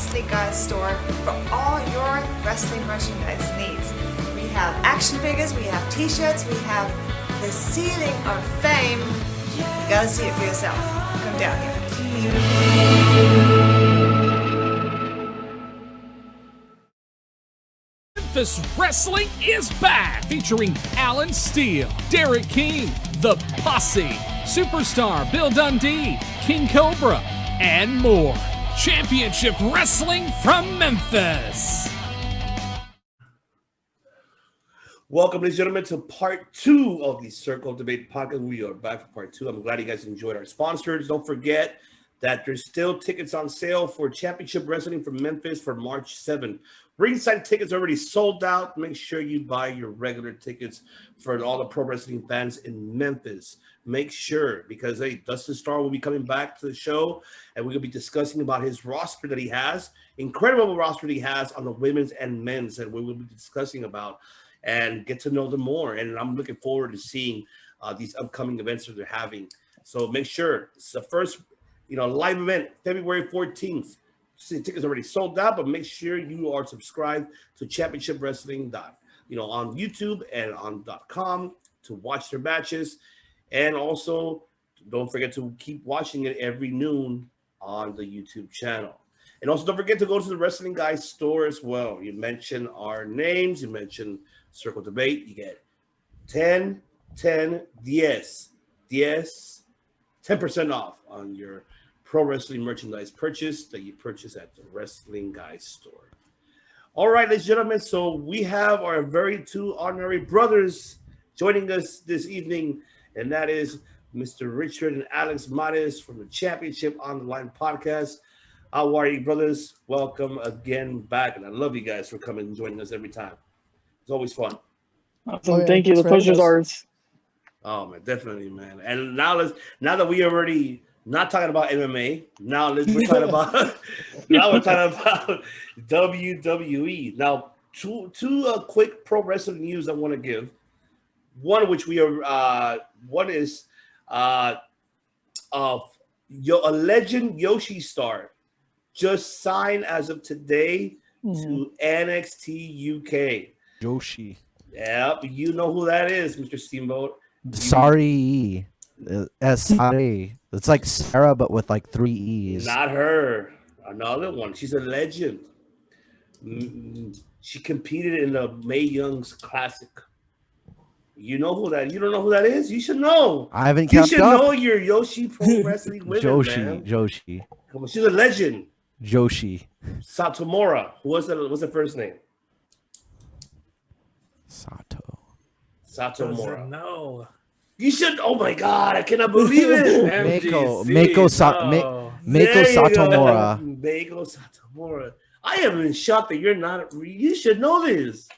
Wrestling Guys store for all your wrestling merchandise needs. We have action figures, we have t-shirts, we have the ceiling of fame. You gotta see it for yourself. Come down here. Memphis Wrestling is back, featuring Alan Steele, Derek King, The Posse, Superstar Bill Dundee, King Cobra, and more. Championship Wrestling from Memphis. Welcome, ladies and gentlemen, to part 2 of the Circle Debate podcast. We are back for part 2. I'm glad you guys enjoyed our sponsors. Don't forget that there's still tickets on sale for Championship Wrestling from Memphis for March 7th. Ringside tickets already sold out. Make sure you buy your regular tickets for all the pro wrestling fans in Memphis. Make sure, because hey, Dustin Starr will be coming back to the show, and we're going to be discussing about his roster that he has, incredible roster that he has on the women's and men's that we will be discussing about and get to know them more. And I'm looking forward to seeing these upcoming events that they're having. So make sure it's the first, live event, February 14th. See, tickets already sold out, but make sure you are subscribed to Championship Wrestling on YouTube and on .com to watch their matches. And also, don't forget to keep watching it every noon on the YouTube channel. And also, don't forget to go to the Wrestling Guys store as well. You mention our names, you mention Circle Debate, you get 10 10 10% off on your pro wrestling merchandise purchase that you purchase at the Wrestling Guys store. All right, ladies and gentlemen, so we have our very two honorary brothers joining us this evening, and that is Mr. Richard and Alex Mares from the Championship on the Line podcast. How are you, brothers? Welcome again back, and I love you guys for coming and joining us every time. It's always fun. Awesome. Thank you. The pleasure's ours. Oh man, definitely, man. And now that we already not talking about MMA, we're talking about WWE. Now, two quick pro wrestling news I want to give. One of which one is a legend Yoshi Star just signed as of today to NXT UK. Yoshi. Yep, you know who that is, Mr. Steamboat. Sorry. Sorry. It's like Sarah, but with like 3 E's. Not her. Another one. She's a legend. She competed in the Mae Young's Classic. You know who that? You don't know who that is? You should know. I haven't kept up. You should know your Yoshi Pro Wrestling women, man. Joshi. Come on, she's a legend. Joshi. Satomura. What's the first name? Satomura. No. You should. Oh my God! I cannot believe it. Mako Satomura. Mako Satomura. I am in shock that you're not. You should know this.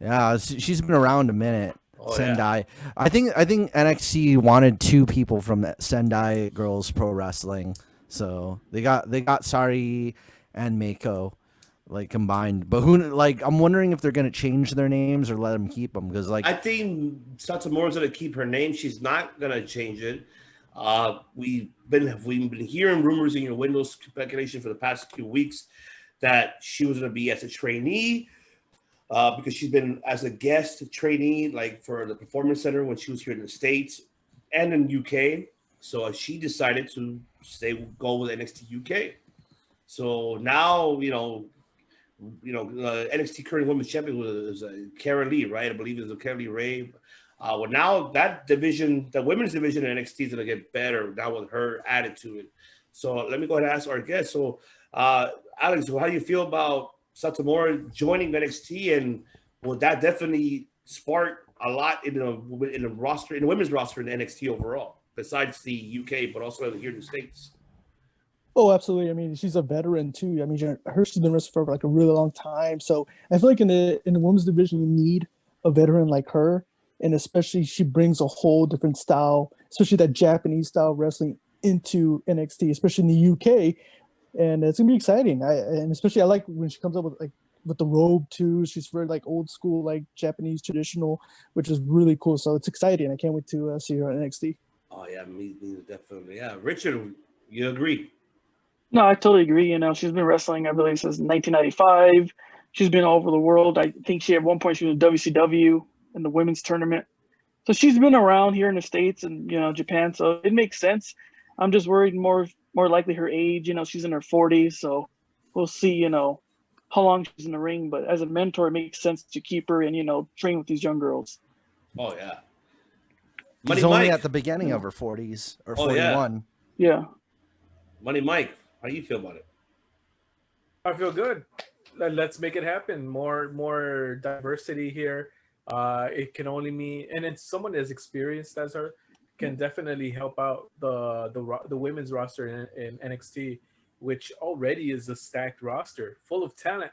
Yeah, she's been around a minute. Oh, Sendai. Yeah. I think NXT wanted 2 people from Sendai Girls Pro Wrestling, so they got Sari and Mako combined. But I'm wondering if they're gonna change their names or let them keep them, because I think Satomura's gonna keep her name. She's not gonna change it. We've been hearing rumors in your Windows speculation for the past few weeks that she was gonna be as a trainee. Because she's been as a guest trainee, for the Performance Center when she was here in the States and in UK. So she decided to go with NXT UK. So now, NXT current women's champion was Kara Lee, right? I believe it was Kara Lee Ray. Well, now that division, the women's division in NXT is going to get better now with her added to it. So let me go ahead and ask our guest. So, Alex, how do you feel about Satomura joining NXT, and will that definitely spark a lot in the roster, in the women's roster in NXT overall, besides the UK, but also here in the States? Oh, absolutely. I mean, she's a veteran too. I mean, she's been wrestling for a really long time. So I feel like in the women's division, you need a veteran like her, and especially she brings a whole different style, especially that Japanese style wrestling into NXT, especially in the UK. And it's gonna be exciting. And especially I like when she comes up with the robe too. She's very old school, Japanese traditional, which is really cool. So it's exciting. I can't wait to see her on NXT. Oh yeah, me definitely. Yeah, Richard, you agree? No, I totally agree. She's been wrestling, I believe, since 1995. She's been all over the world. I think at one point she was in WCW in the women's tournament. So she's been around here in the States and Japan. So it makes sense. I'm just worried more likely her age. She's in her 40s, so we'll see. How long she's in the ring. But as a mentor, it makes sense to keep her and train with these young girls. Oh yeah. She's only at the beginning of her 40s or 41. Yeah. Money Mike, how do you feel about it? I feel good. Let's make it happen. More diversity here. It can only mean, and it's someone as experienced as her can definitely help out the women's roster in NXT, which already is a stacked roster full of talent.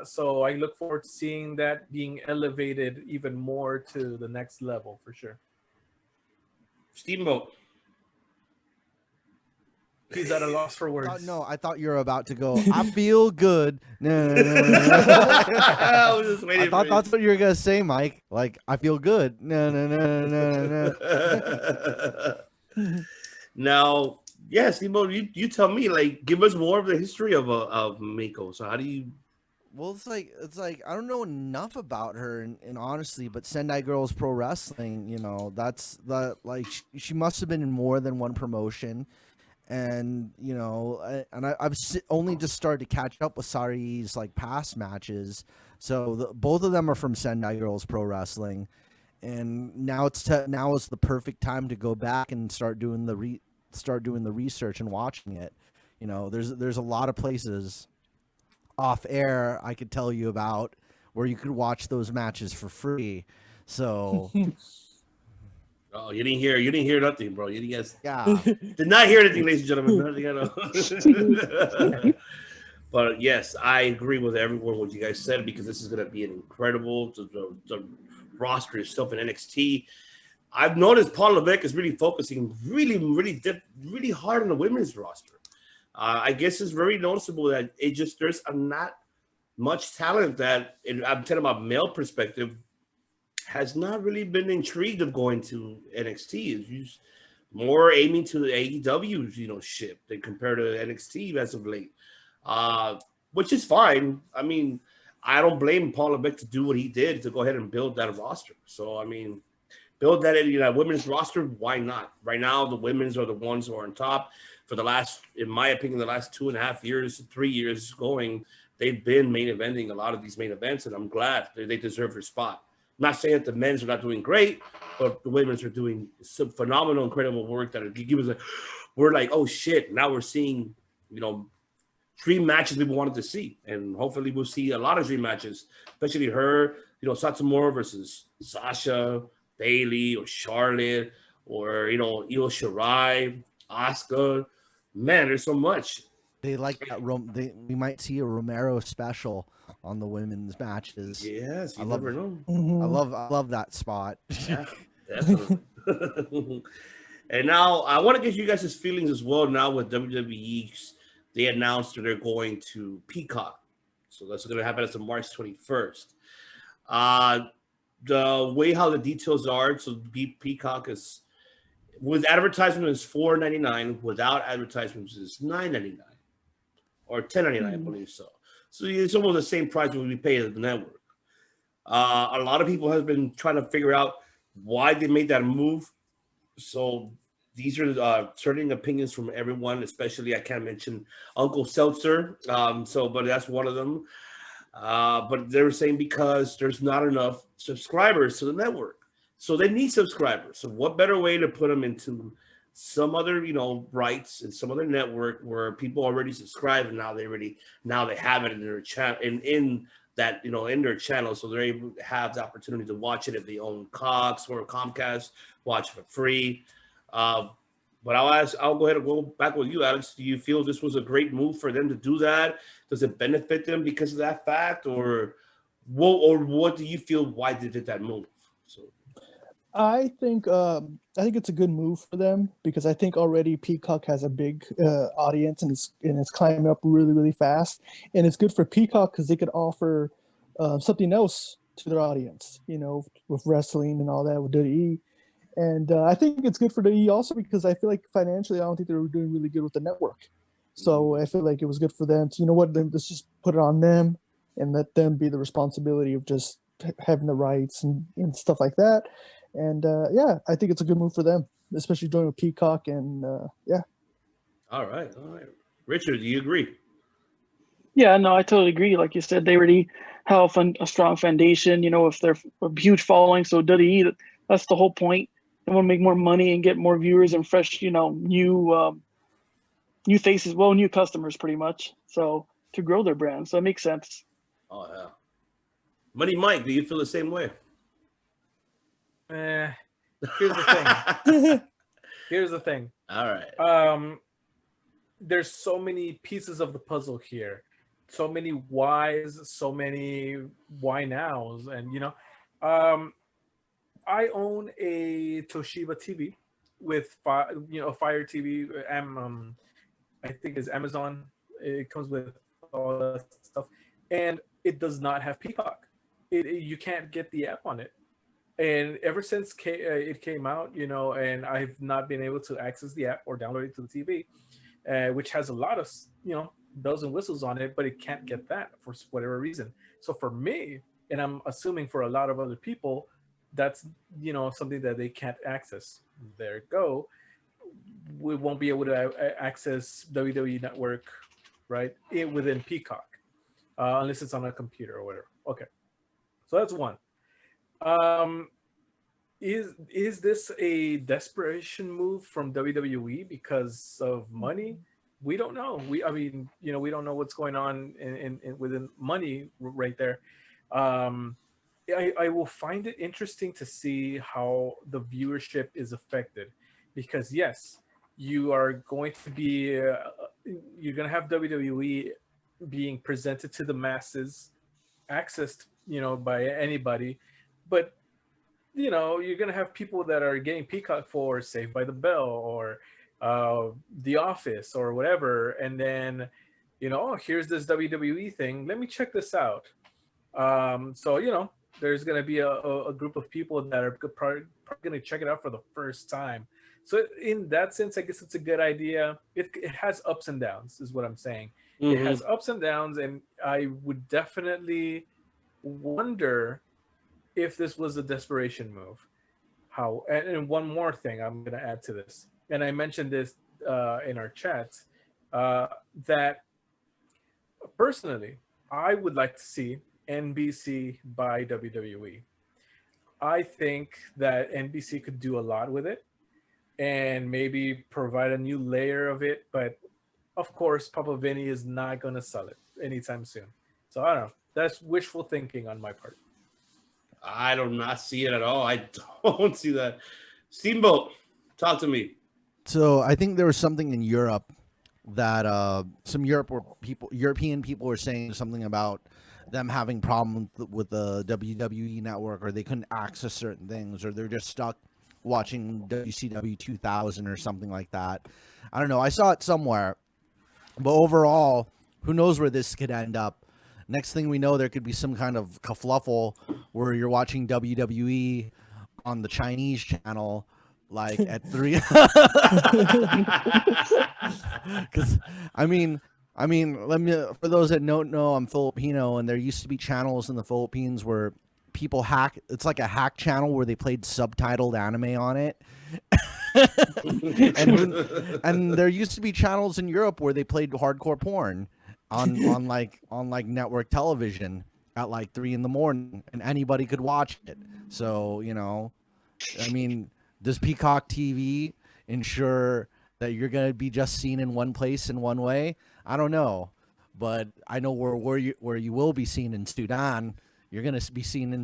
So I look forward to seeing that being elevated even more to the next level for sure. Steamboat. He's at a loss for words. No, I thought you were about to go. I feel good. No. I was just waiting. I thought that's what you were gonna say, Mike. Like, I feel good. No. Now, yeah, Steamboat, you tell me. Like, give us more of the history of Mako. So, how do you? Well, it's like I don't know enough about her, and honestly, but Sendai Girls Pro Wrestling, that's like she must have been in more than one promotion. And I've only just started to catch up with Sari's like past matches. So both of them are from Sendai Girls Pro Wrestling, and now it's the perfect time to go back and start doing the research and watching it. There's a lot of places off air I could tell you about where you could watch those matches for free. So. Oh, you didn't hear nothing, bro. You didn't did not hear anything, ladies and gentlemen. But yes, I agree with everyone what you guys said, because this is going to be an incredible the roster itself in NXT. I've noticed Paul Levesque is really focusing really hard on the women's roster. I guess it's very noticeable that there's not much talent that, I'm telling about male perspective, has not really been intrigued of going to NXT. Is more aiming to the AEW, ship than compared to NXT as of late, which is fine. I mean, I don't blame Paul Levesque to do what he did to go ahead and build that roster. So, I mean, build that women's roster. Why not? Right now, the women's are the ones who are on top. For the last, in my opinion, the last 2.5 years, 3 years going, they've been main eventing a lot of these main events, and I'm glad they deserve their spot. I'm not saying that the men's are not doing great, but the women's are doing some phenomenal, incredible work that we're like, oh shit, now we're seeing, dream matches we wanted to see. And hopefully we'll see a lot of dream matches, especially her, Satomura versus Sasha, Bailey, or Charlotte, or, Io Shirai, Asuka. Man, there's so much. They like that. We might see a Romero special on the women's matches. Yes, you never know. I love that spot. Yeah, definitely. And now I want to get you guys' feelings as well. Now with WWE, they announced that they're going to PEACOCK, so that's going to happen as of March 21st. The way how the details are, so PEACOCK is with advertisement is $4.99, without advertisements is $9.99 or $10.99, I believe so. So it's almost the same price when we pay at the network. A lot of people have been trying to figure out why they made that move. So these are certain opinions from everyone, especially I can't mention Uncle Seltzer. But that's one of them. But they were saying because there's not enough subscribers to the network. So they need subscribers. So what better way to put them into some other, rights and some other network where people already subscribe, and now they have it in their channel, in their channel, so they're able to have the opportunity to watch it if they own Cox or Comcast, watch it for free. But I'll go ahead and go back with you, Alex. Do you feel this was a great move for them to do that? Does it benefit them because of that fact, or what do you feel why they did that move? So I think it's a good move for them, because I think already PEACOCK has a big audience, and it's climbing up really, really fast. And it's good for PEACOCK because they could offer something else to their audience, with wrestling and all that with WWE. And I think it's good for WWE also because I feel like financially, I don't think they were doing really good with the network. So I feel like it was good for them to, you know what, let's just put it on them and let them be the responsibility of just having the rights and stuff like that. And yeah, I think it's a good move for them, especially joining with Peacock. And yeah. All right. Richard, do you agree? Yeah, no, I totally agree. Like you said, they already have a strong foundation, you know, if they're a huge following. So WWE, that's the whole point. They want to make more money and get more viewers and fresh, you know, new faces, well, new customers pretty much. So to grow their brand. So it makes sense. Oh, yeah. Money Mike, do you feel the same way? Here's the thing. Here's the thing. All right. There's so many pieces of the puzzle here. So many whys, so many why nows. And, you know, I own a Toshiba TV with, Fire TV. I think it's Amazon. It comes with all that stuff. And it does not have Peacock. You can't get the app on it. And ever since it came out, you know, and I've not been able to access the app or download it to the TV, which has a lot of, you know, bells and whistles on it, but it can't get that for whatever reason. So for me, and I'm assuming for a lot of other people, that's, you know, something that they can't access. There you go. We won't be able to access WWE Network, right, within Peacock, unless it's on a computer or whatever. Okay, so that's one. Is this a desperation move from WWE because of money? We don't know. I mean, you know, we don't know what's going on in within money right there. I will find it interesting to see how the viewership is affected, because yes, you are going to be you're going to have WWE being presented to the masses, accessed, you know, by anybody, but you know, you're going to have people that are getting Peacock for Saved by the Bell or The Office or whatever, and then, you know, oh, here's this WWE thing, let me check this out. So, you know, there's going to be a group of people that are probably going to check it out for the first time. So in that sense, I guess it's a good idea. It has ups and downs, is what I'm saying. Mm-hmm. It has ups and downs, and I would definitely wonder if this was a desperation move. How, and one more thing I'm going to add to this, and I mentioned this in our chats, that personally, I would like to see NBC buy WWE. I think that NBC could do a lot with it and maybe provide a new layer of it, but of course, Papa Vinny is not going to sell it anytime soon. So I don't know. That's wishful thinking on my part. I do not see it at all. I don't see that. Steamboat, talk to me. So I think there was something in Europe that some European people were saying something about them having problems with the WWE network, or they couldn't access certain things, or they're just stuck watching WCW 2000 or something like that. I don't know. I saw it somewhere. But overall, who knows where this could end up. Next thing we know, there could be some kind of kerfluffle where you're watching WWE on the Chinese channel, like at 3. Because I mean, let me, for those that don't know, I'm Filipino, and there used to be channels in the Philippines where people hack. It's like a hack channel where they played subtitled anime on it. and there used to be channels in Europe where they played hardcore porn on like network television at like 3 a.m, and anybody could watch it. So, you know, I mean, does Peacock TV ensure that you're going to be just seen in one place in one way? I don't know, but I know where you will be seen in Sudan. You're going to be seen in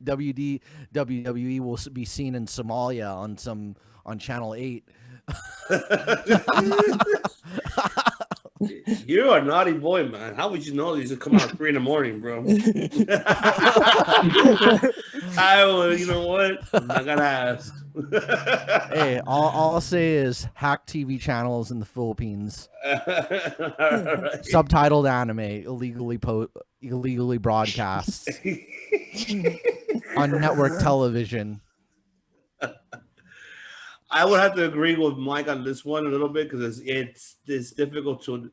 WWE will be seen in Somalia on Channel 8. You're a naughty boy, man. How would you know these would come out at 3 a.m, bro? You know what? I'm not gonna ask. Hey, all I'll say is hack TV channels in the Philippines, right. Subtitled anime, illegally broadcast on network television. I would have to agree with Mike on this one a little bit because it's difficult to.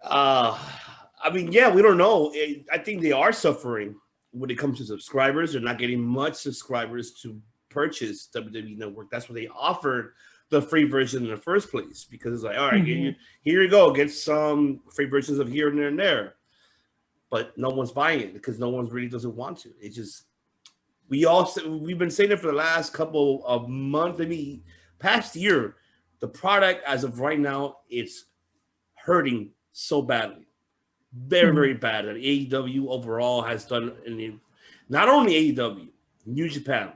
I mean, yeah, we don't know. I think they are suffering when it comes to subscribers. They're not getting much subscribers to purchase WWE Network. That's why they offered the free version in the first place, because it's like, all right, here you go, get some free versions of here and there and there. But no one's buying it because no one really doesn't want to. It just we've been saying it for the last couple of months, maybe past year. The product as of right now, it's hurting so badly, very, very bad. And AEW overall has done, not only AEW, New Japan,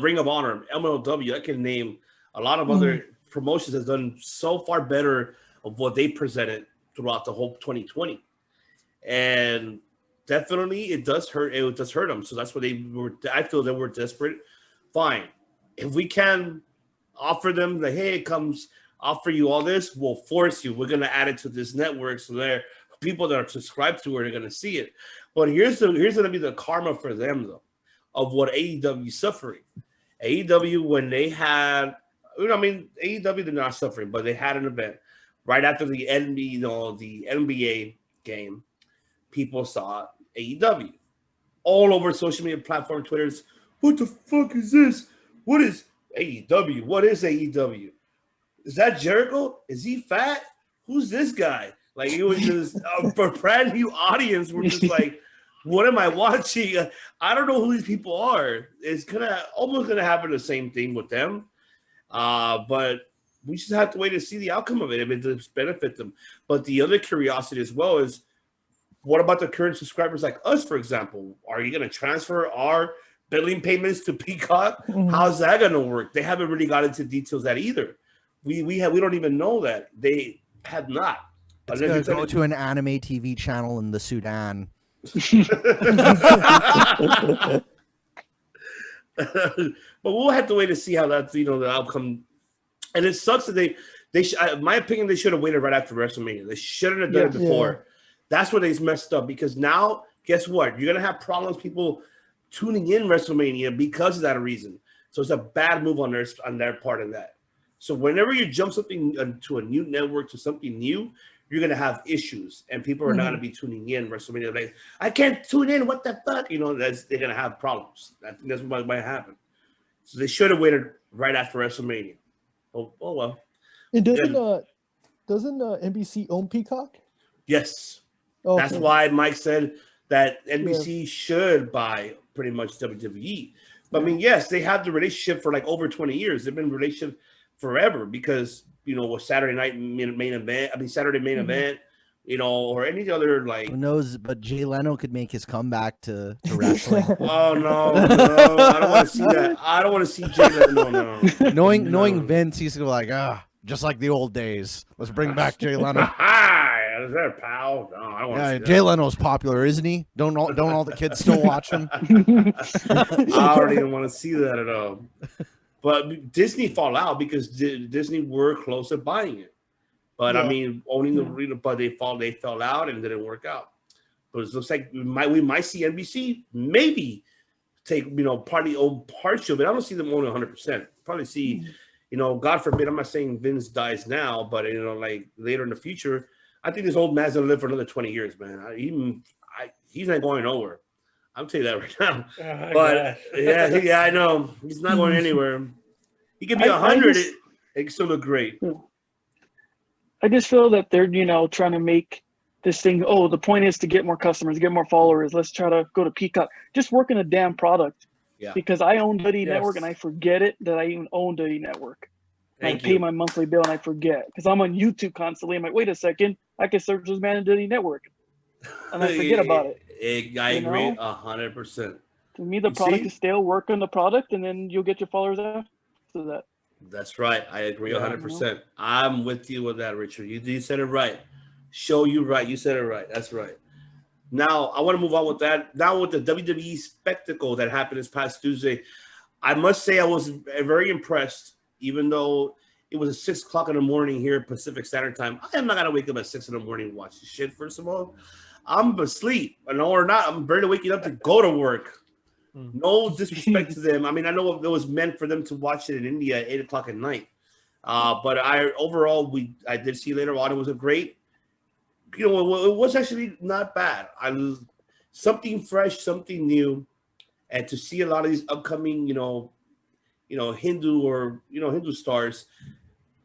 Ring of Honor, MLW. I can name a lot of other promotions has done so far better of what they presented throughout the whole 2020, and definitely it does hurt. It does hurt them. So that's what I feel they were desperate. Fine, if we can offer them the hey, it comes. Offer you all this, we'll force you. We're gonna add it to this network, so there people that are subscribed to it are gonna see it. But here's gonna be the karma for them though, of what AEW is suffering. AEW when they had, AEW they're not suffering, but they had an event right after the NBA game. People saw AEW all over social media platform, Twitter's. What the fuck is this? What is AEW? What is AEW? Is that Jericho? Is he fat? Who's this guy? Like, it was just for a brand new audience. We're just like, what am I watching? I don't know who these people are. It's almost gonna happen the same thing with them. But we just have to wait to see the outcome of it if it does benefit them. But the other curiosity as well is, what about the current subscribers like us, for example? Are you gonna transfer our billing payments to Peacock? How's that gonna work? They haven't really got into details that either. We don't even know that. They have not. It's going to go to an anime TV channel in the Sudan. But we'll have to wait to see how that's, the outcome. And it sucks that in my opinion, they should have waited right after WrestleMania. They shouldn't have done it before. Yeah. That's where they messed up, because now, guess what? You're going to have problems people tuning in WrestleMania because of that reason. So it's a bad move on their part of that. So whenever you jump something to a new network, to something new, you're going to have issues, and people are not going to be tuning in WrestleMania. Like, I can't tune in. What the fuck? They're going to have problems. I think that's what might happen. So they should have waited right after WrestleMania. Oh well. And doesn't NBC own Peacock? Yes. Okay. That's why Mike said that NBC should buy pretty much WWE. But I mean, yes, they have the relationship for like over 20 years. They've been in a relationship forever, because with Saturday night main event, Saturday main event, or any other, like, who knows? But Jay Leno could make his comeback to wrestling. Oh no, I don't want to see that. I don't want to see Jay Leno. No. Knowing Vince, he's gonna be like, just like the old days. Let's bring back Jay Leno. Is that a pal? No, I don't want to see that. Jay Leno's popular, isn't he? Don't all the kids still watch him? I don't even want to see that at all. But Disney fall out because Disney were close to buying it. But owning the arena, but they fell out and didn't work out. But it looks like we might see NBC maybe take parts of it. I don't see them owning 100%. Probably see, God forbid, I'm not saying Vince dies now, but like later in the future, I think this old man's gonna live for another 20 years, man. He's not going nowhere. I'll tell you that right now. Oh, but yeah, I know he's not going anywhere. He could be 100. It can still look great. I just feel that they're trying to make this thing. Oh, the point is to get more customers, get more followers. Let's try to go to Peacock. Just work in a damn product. Yeah. Because I own WWE Network and I forget it that I even own WWE Network. I pay my monthly bill and I forget because I'm on YouTube constantly. I'm like, wait a second, I can search this man in WWE Network, and I forget about it. I agree 100%. To me, the product is stale. Work on the product, and then you'll get your followers after that. That's right. I agree 100%. I'm with you with that, Richard. You said it right. Show you right. You said it right. That's right. Now, I want to move on with that. Now, with the WWE spectacle that happened this past Tuesday, I must say I was very impressed, even though it was 6 o'clock in the morning here Pacific Standard Time. I am not going to wake up at 6 in the morning and watch this shit, first of all. I'm asleep. Or not. I'm barely waking up to go to work. No disrespect to them. I mean, I know it was meant for them to watch it in India at 8:00 at night. But I did see later on it was a great, it was actually not bad. Something fresh, something new, and to see a lot of these upcoming, Hindu stars,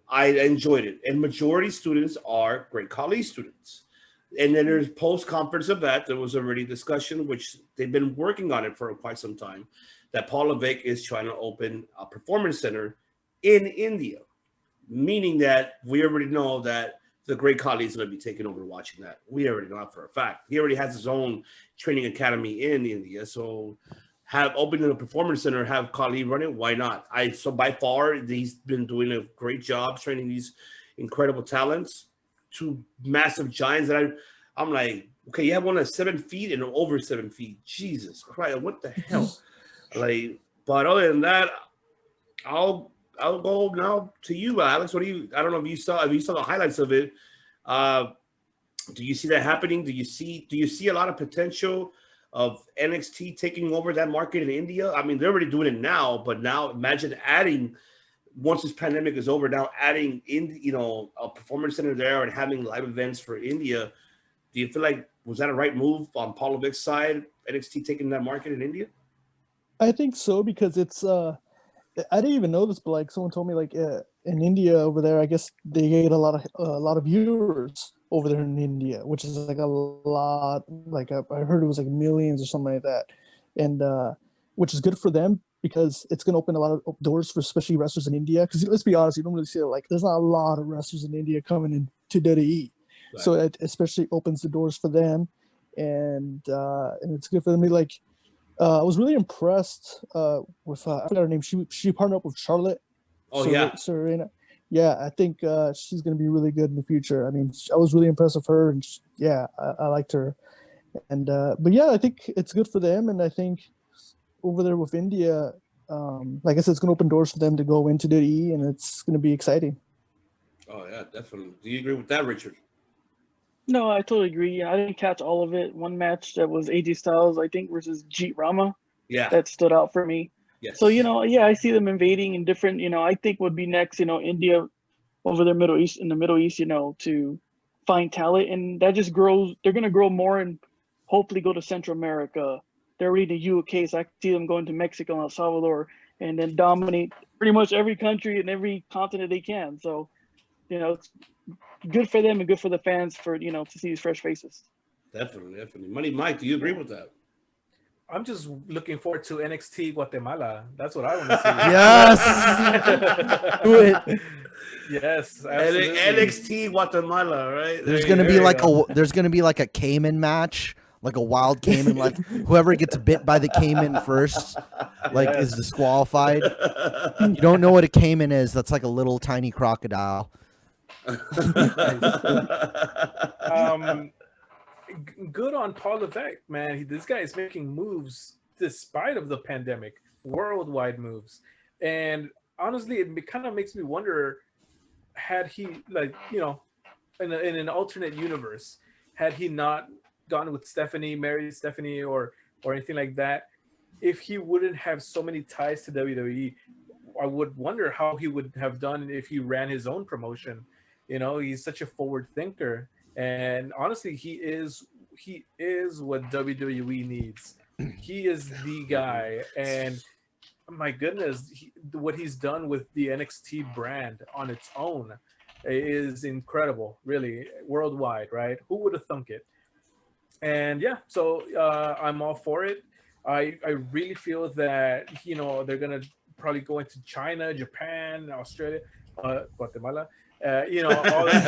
I enjoyed it. And majority students are Great Khali students. And then there's post-conference of that, there was already discussion, which they've been working on it for quite some time, that Paul Levesque is trying to open a performance center in India, meaning that we already know that the Great Khali is going to be taking over watching that. We already know that for a fact. He already has his own training academy in India, so have opening a performance center, have Khali run it, why not? So by far, he's been doing a great job training these incredible talents to massive giants that I'm like, okay, you have one that's 7 feet and over 7 feet. Jesus Christ, what the hell? But other than that, I'll go now to you, Alex. I don't know if you saw the highlights of it. Do you see that happening? Do you see a lot of potential of NXT taking over that market in India? I mean, they're already doing it now, but now imagine adding, once this pandemic is over, now adding in, a performance center there and having live events for India. Do you feel like, was that a right move on Paul Levesque's side, NXT taking that market in India? I think so, because it's I didn't even know this, but like someone told me, like in India over there, I guess they get a lot of viewers over there in India, which is like a lot. Like I heard it was like millions or something like that, and which is good for them because it's going to open a lot of doors for especially wrestlers in India. Because let's be honest, you don't really see it, like there's not a lot of wrestlers in India coming into WWE, right. So it especially opens the doors for them, and it's good for them. I was really impressed with I forgot her name. She partnered up with Charlotte. Serena. Yeah, I think she's going to be really good in the future. I mean, I was really impressed with her, and I liked her. And but yeah, I think it's good for them, and I think over there with India, like I said, it's going to open doors for them to go into WWE, and it's going to be exciting. Oh yeah, definitely. Do you agree with that, Richard? No, I totally agree. I didn't catch all of it. One match that was AJ Styles, I think, versus Jeet Rama. Yeah. That stood out for me. Yes. So, I see them invading in different, I think would be next, India over there, in the Middle East, to find talent. And that just grows. They're going to grow more and hopefully go to Central America. They're already in the UK, so I see them going to Mexico and El Salvador and then dominate pretty much every country and every continent they can. So, it's good for them and good for the fans for, to see these fresh faces. Definitely. Money Mike, do you agree with that? I'm just looking forward to NXT Guatemala. That's what I want to see. Yes. Do it. Yes. Absolutely. NXT Guatemala, right? There's gonna be like a Cayman match, like a wild Cayman, like whoever gets bit by the Cayman first, is disqualified. You don't know what a Cayman is? That's like a little tiny crocodile. Good on Paul Levesque, man. This guy is making moves despite of the pandemic, worldwide moves. And honestly, it kind of makes me wonder, had he, in an alternate universe, had he not gone with married Stephanie or anything like that, if he wouldn't have so many ties to WWE, I would wonder how he would have done if he ran his own promotion. He's such a forward thinker. And honestly, he is what WWE needs. He is the guy. And my goodness, what he's done with the NXT brand on its own is incredible, really, worldwide, right? Who would have thunk it? And so I'm all for it. I really feel that, they're going to probably go into China, Japan, Australia, Guatemala. All that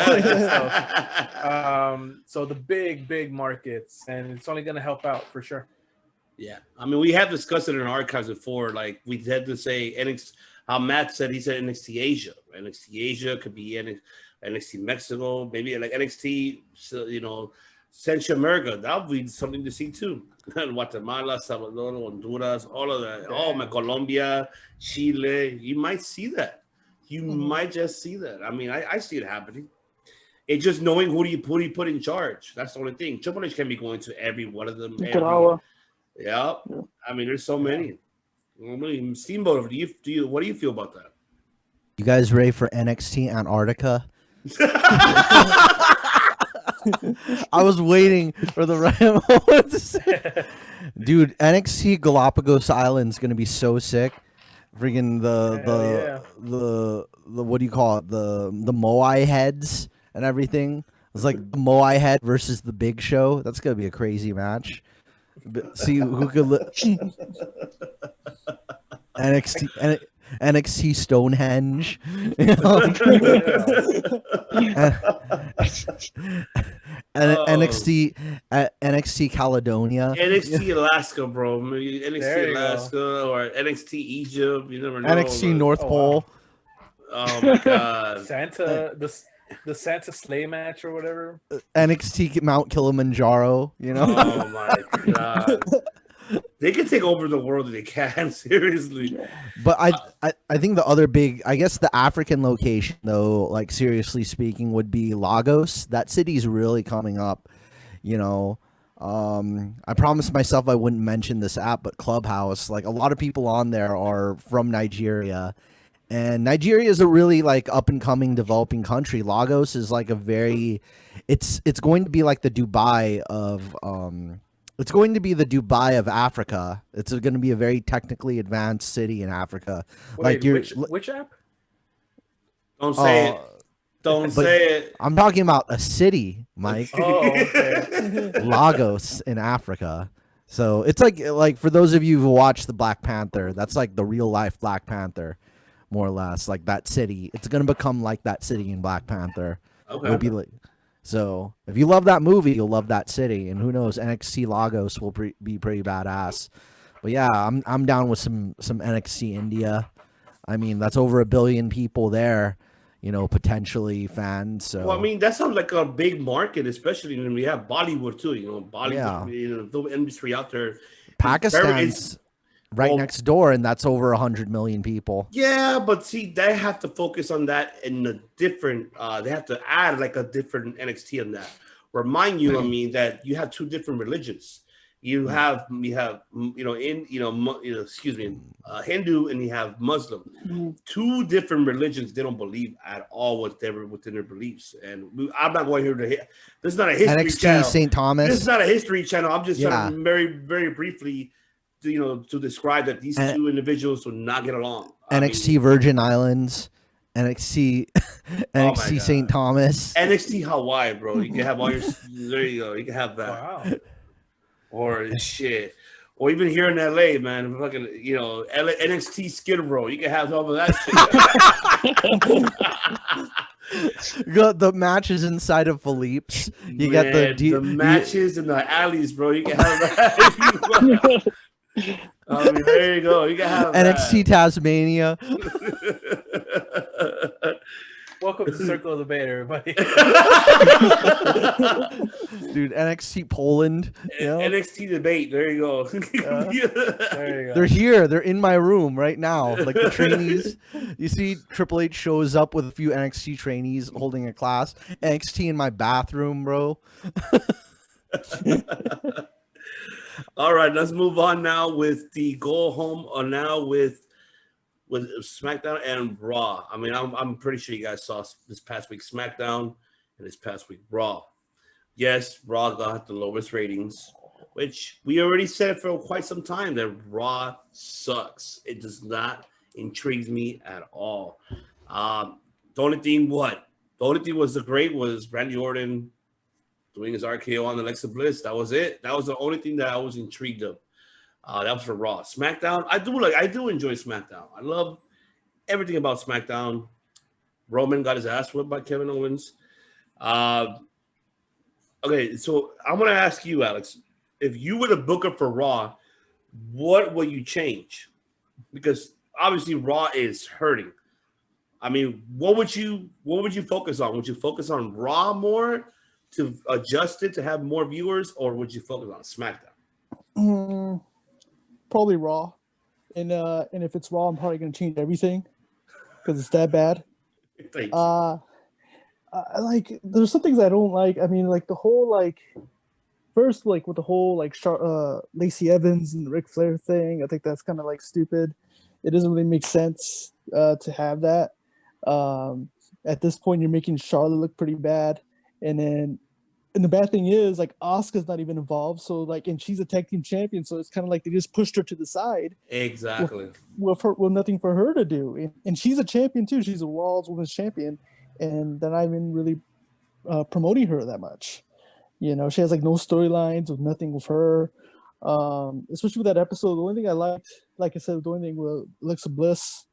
stuff. So the big markets, and it's only going to help out for sure. Yeah, I mean, we have discussed it in our archives before. Like we had to say NXT. How Matt said, he said NXT Asia. NXT Asia could be NXT Mexico, maybe like NXT. Central America. That would be something to see too. Guatemala, Salvador, Honduras, all of that. Yeah. Colombia, Chile. You might see that. You might just see that. I mean, I see it happening. It's just knowing who do you put in charge. That's the only thing. Triple H can be going to every one of them. Yeah. I mean, there's so many. Steamboat, what do you feel about that? You guys ready for NXT Antarctica? I was waiting for the right moment to say. Dude, NXT Galapagos Island's gonna be so sick. Freaking the what do you call it? The Moai heads and everything. It's like the Moai head versus the Big Show. That's gonna be a crazy match. See who could NXT Stonehenge. You know? NXT Caledonia. NXT Alaska, bro. Maybe NXT Alaska or NXT Egypt. You never know. NXT North Pole. Oh my god. Santa the Santa sleigh match or whatever. NXT Mount Kilimanjaro, you know. Oh my god. They can take over the world if they can, seriously. But I think the other big, I guess the African location though, like seriously speaking, would be Lagos. That city's really coming up, you know. I promised myself I wouldn't mention this app, but Clubhouse, like a lot of people on there are from Nigeria. And Nigeria is a really like up and coming developing country. Lagos is like a very, it's going to be like the Dubai of it's going to be the Dubai of Africa. It's going to be a very technically advanced city in Africa. Wait, like which app? Don't say it. Don't say it. I'm talking about a city, Mike. Oh, okay. Lagos in Africa. So it's like for those of you who watch the Black Panther, that's like the real life Black Panther. More or less, like that city. It's gonna become like that city in Black Panther. Okay. It'll be like, so if you love that movie, you'll love that city. And who knows, NXT Lagos will be pretty badass. But yeah, I'm down with some NXT India. I mean, that's over 1 billion people there, you know, potentially fans. So well, I mean, that sounds like a big market, especially when we have Bollywood too. You know, Bollywood, you know, the industry out there. Pakistan's right next door, and that's over 100 million people. Yeah, but see, they have to focus on that in a different. They have to add like a different NXT on that. Remind you, I mean, that you have two different religions. You have Hindu, and you have Muslim. Two different religions. They don't believe at all within their beliefs. And I'm not going here to. This is not a history NXT channel. St. Thomas. This is not a history channel. I'm just trying to very, very briefly, to describe that these two individuals will not get along. NXT Virgin Islands, NXT St. Thomas, NXT Hawaii, bro. You can have all your. There you go. You can have that. Wow. Or shit. Or even here in LA, man, fucking, NXT Skid Row. You can have all of that shit. The matches inside of Philippe's. You got the matches in the alleys, bro. You can have that. I mean, there you go. You can have NXT Tasmania. Welcome to Circle of the Debate, everybody. Dude, NXT Poland. You know? NXT Debate. There you go. There you go. They're here. They're in my room right now. Like the trainees. You see Triple H shows up with a few NXT trainees holding a class. NXT in my bathroom, bro. All right, let's move on now with the go home. Now with SmackDown and Raw. I mean, I'm pretty sure you guys saw this past week SmackDown and this past week Raw. Yes, Raw got the lowest ratings, which we already said for quite some time that Raw sucks. It does not intrigue me at all. The only thing was was Randy Orton doing his RKO on Alexa Bliss. That was it. That was the only thing that I was intrigued of. That was for Raw. SmackDown, I do enjoy SmackDown. I love everything about SmackDown. Roman got his ass whipped by Kevin Owens. Okay, so I'm gonna ask you, Alex, if you were the booker for Raw, what would you change? Because obviously Raw is hurting. I mean, what would you focus on? Would you focus on Raw more to adjust it to have more viewers, or would you focus on SmackDown? Probably Raw, and if it's Raw, I'm probably gonna change everything because it's that bad. There's some things I don't like. I mean, like the whole first, like with the whole like Lacey Evans and the Ric Flair thing, I think that's kind of like stupid. It doesn't really make sense to have that. At this point, you're making Charlotte look pretty bad, and the bad thing is like Asuka's not even involved. So like, and she's a tag team champion, so it's kind of like they just pushed her to the side. Exactly. With nothing for her to do, and she's a champion too. She's a Raw's Women's Champion, and they're not even really promoting her that much. You know, she has like no storylines with nothing with her. Especially with that episode, the only thing I liked, like I said, the only thing with Alexa Bliss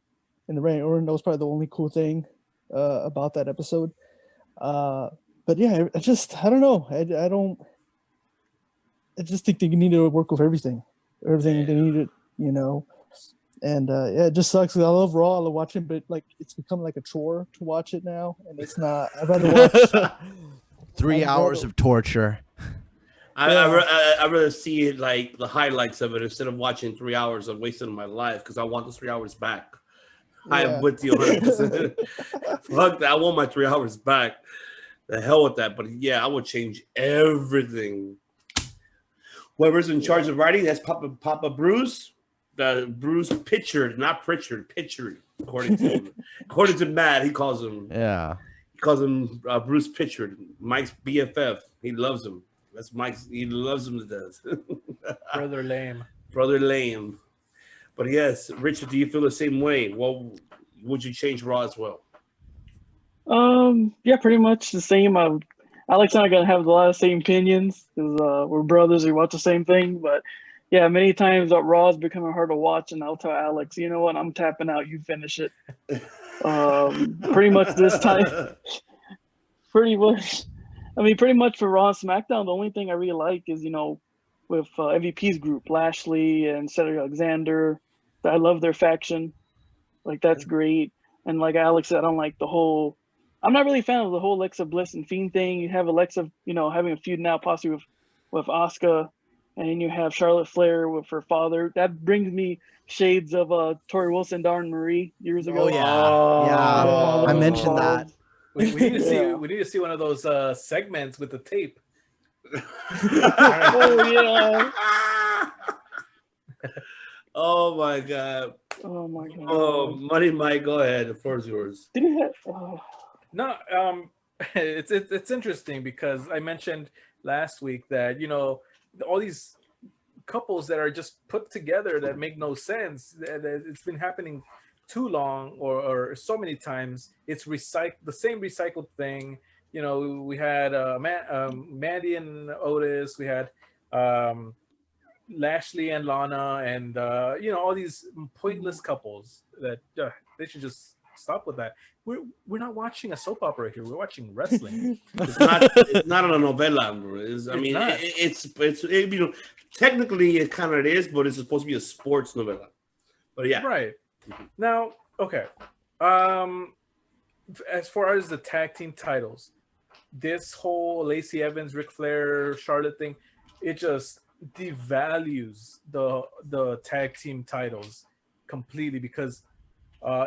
in the Randy Orton, that was probably the only cool thing about that episode. But yeah, I don't know. I just think they need to work with everything they need to, you know. And yeah, it just sucks. I love Raw. I love watching, but like it's become like a chore to watch it now, and it's not. I'd rather watch 3 hours of torture. I'd rather see it like the highlights of it instead of watching 3 hours of wasting my life because I want those 3 hours back. Yeah. I am with you 100%. Fuck that. I want my 3 hours back. The hell with that. But yeah, I would change everything. Whoever's in charge of writing, that's Papa Bruce. Bruce Pitchard, not Pritchard, Pitchard, according to him. According to Matt, he calls him. Yeah. He calls him Bruce Pitchard, Mike's BFF. He loves him. That's Mike's. He loves him to death. Brother lame. Brother lame. But yes, Richard, do you feel the same way? Well, would you change Raw as well? Yeah, pretty much the same. Alex and I gonna have a lot of same opinions because we're brothers. We watch the same thing, but yeah, many times Raw is becoming hard to watch, and I'll tell Alex, you know what, I'm tapping out. You finish it. Pretty much this time. Pretty much. I mean, pretty much for Raw and SmackDown, the only thing I really like is, you know, with MVP's group, Lashley and Cedric Alexander. I love their faction. Like, that's great. And like Alex said, I don't like the whole – I'm not really a fan of the whole Alexa Bliss and Fiend thing. You have Alexa, you know, having a feud now possibly with Asuka. And then you have Charlotte Flair with her father. That brings me shades of Tori Wilson, Darren Marie years ago. Oh, yeah. I mentioned that. We need to see. We need to see one of those segments with the tape. Oh yeah. Oh my god. Oh my god. Oh, Money Mike, go ahead. The floor is yours. Did he have? No, it's interesting because I mentioned last week that, you know, all these couples that are just put together that make no sense. It's been happening too long or so many times. It's the same recycled thing. You know, we had Mandy and Otis. We had Lashley and Lana, and you know, all these pointless couples that they should just stop with that. We're not watching a soap opera here. We're watching wrestling. It's not a novela, bro. It's you know, technically it kind of is, but it's supposed to be a sports novela. But yeah, right. Now, okay. As far as the tag team titles, this whole Lacey Evans, Ric Flair, Charlotte thing, it just devalues the tag team titles completely because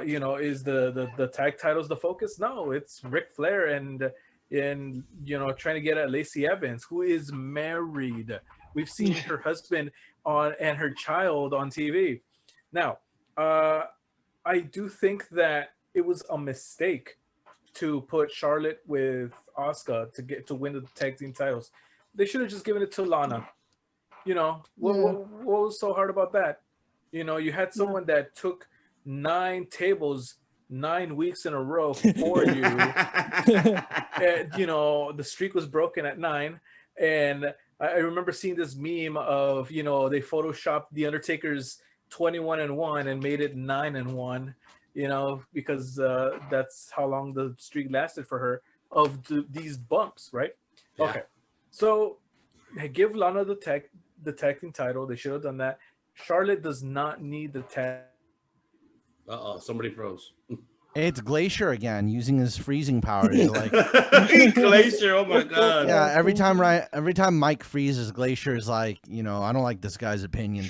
you know, is the tag titles the focus? No, it's Ric Flair and you know, trying to get at Lacey Evans, who is married. We've seen her husband and her child on TV. Now, I do think that it was a mistake to put Charlotte with Asuka to win the tag team titles. They should have just given it to Lana. You know, what was so hard about that? You know, you had someone that took 9 tables 9 weeks in a row for you. And, you know, the streak was broken at 9. And I remember seeing this meme of, you know, they photoshopped The Undertaker's 21-1 and made it 9-1, you know, because that's how long the streak lasted for her of these bumps, right? Yeah. Okay. So give Lana the tag team title. They should have done that. Charlotte does not need the tag. Somebody froze. It's Glacier again, using his freezing powers. Like Glacier, oh my god! Yeah, every time Mike freezes, Glacier is like, you know, I don't like this guy's opinion.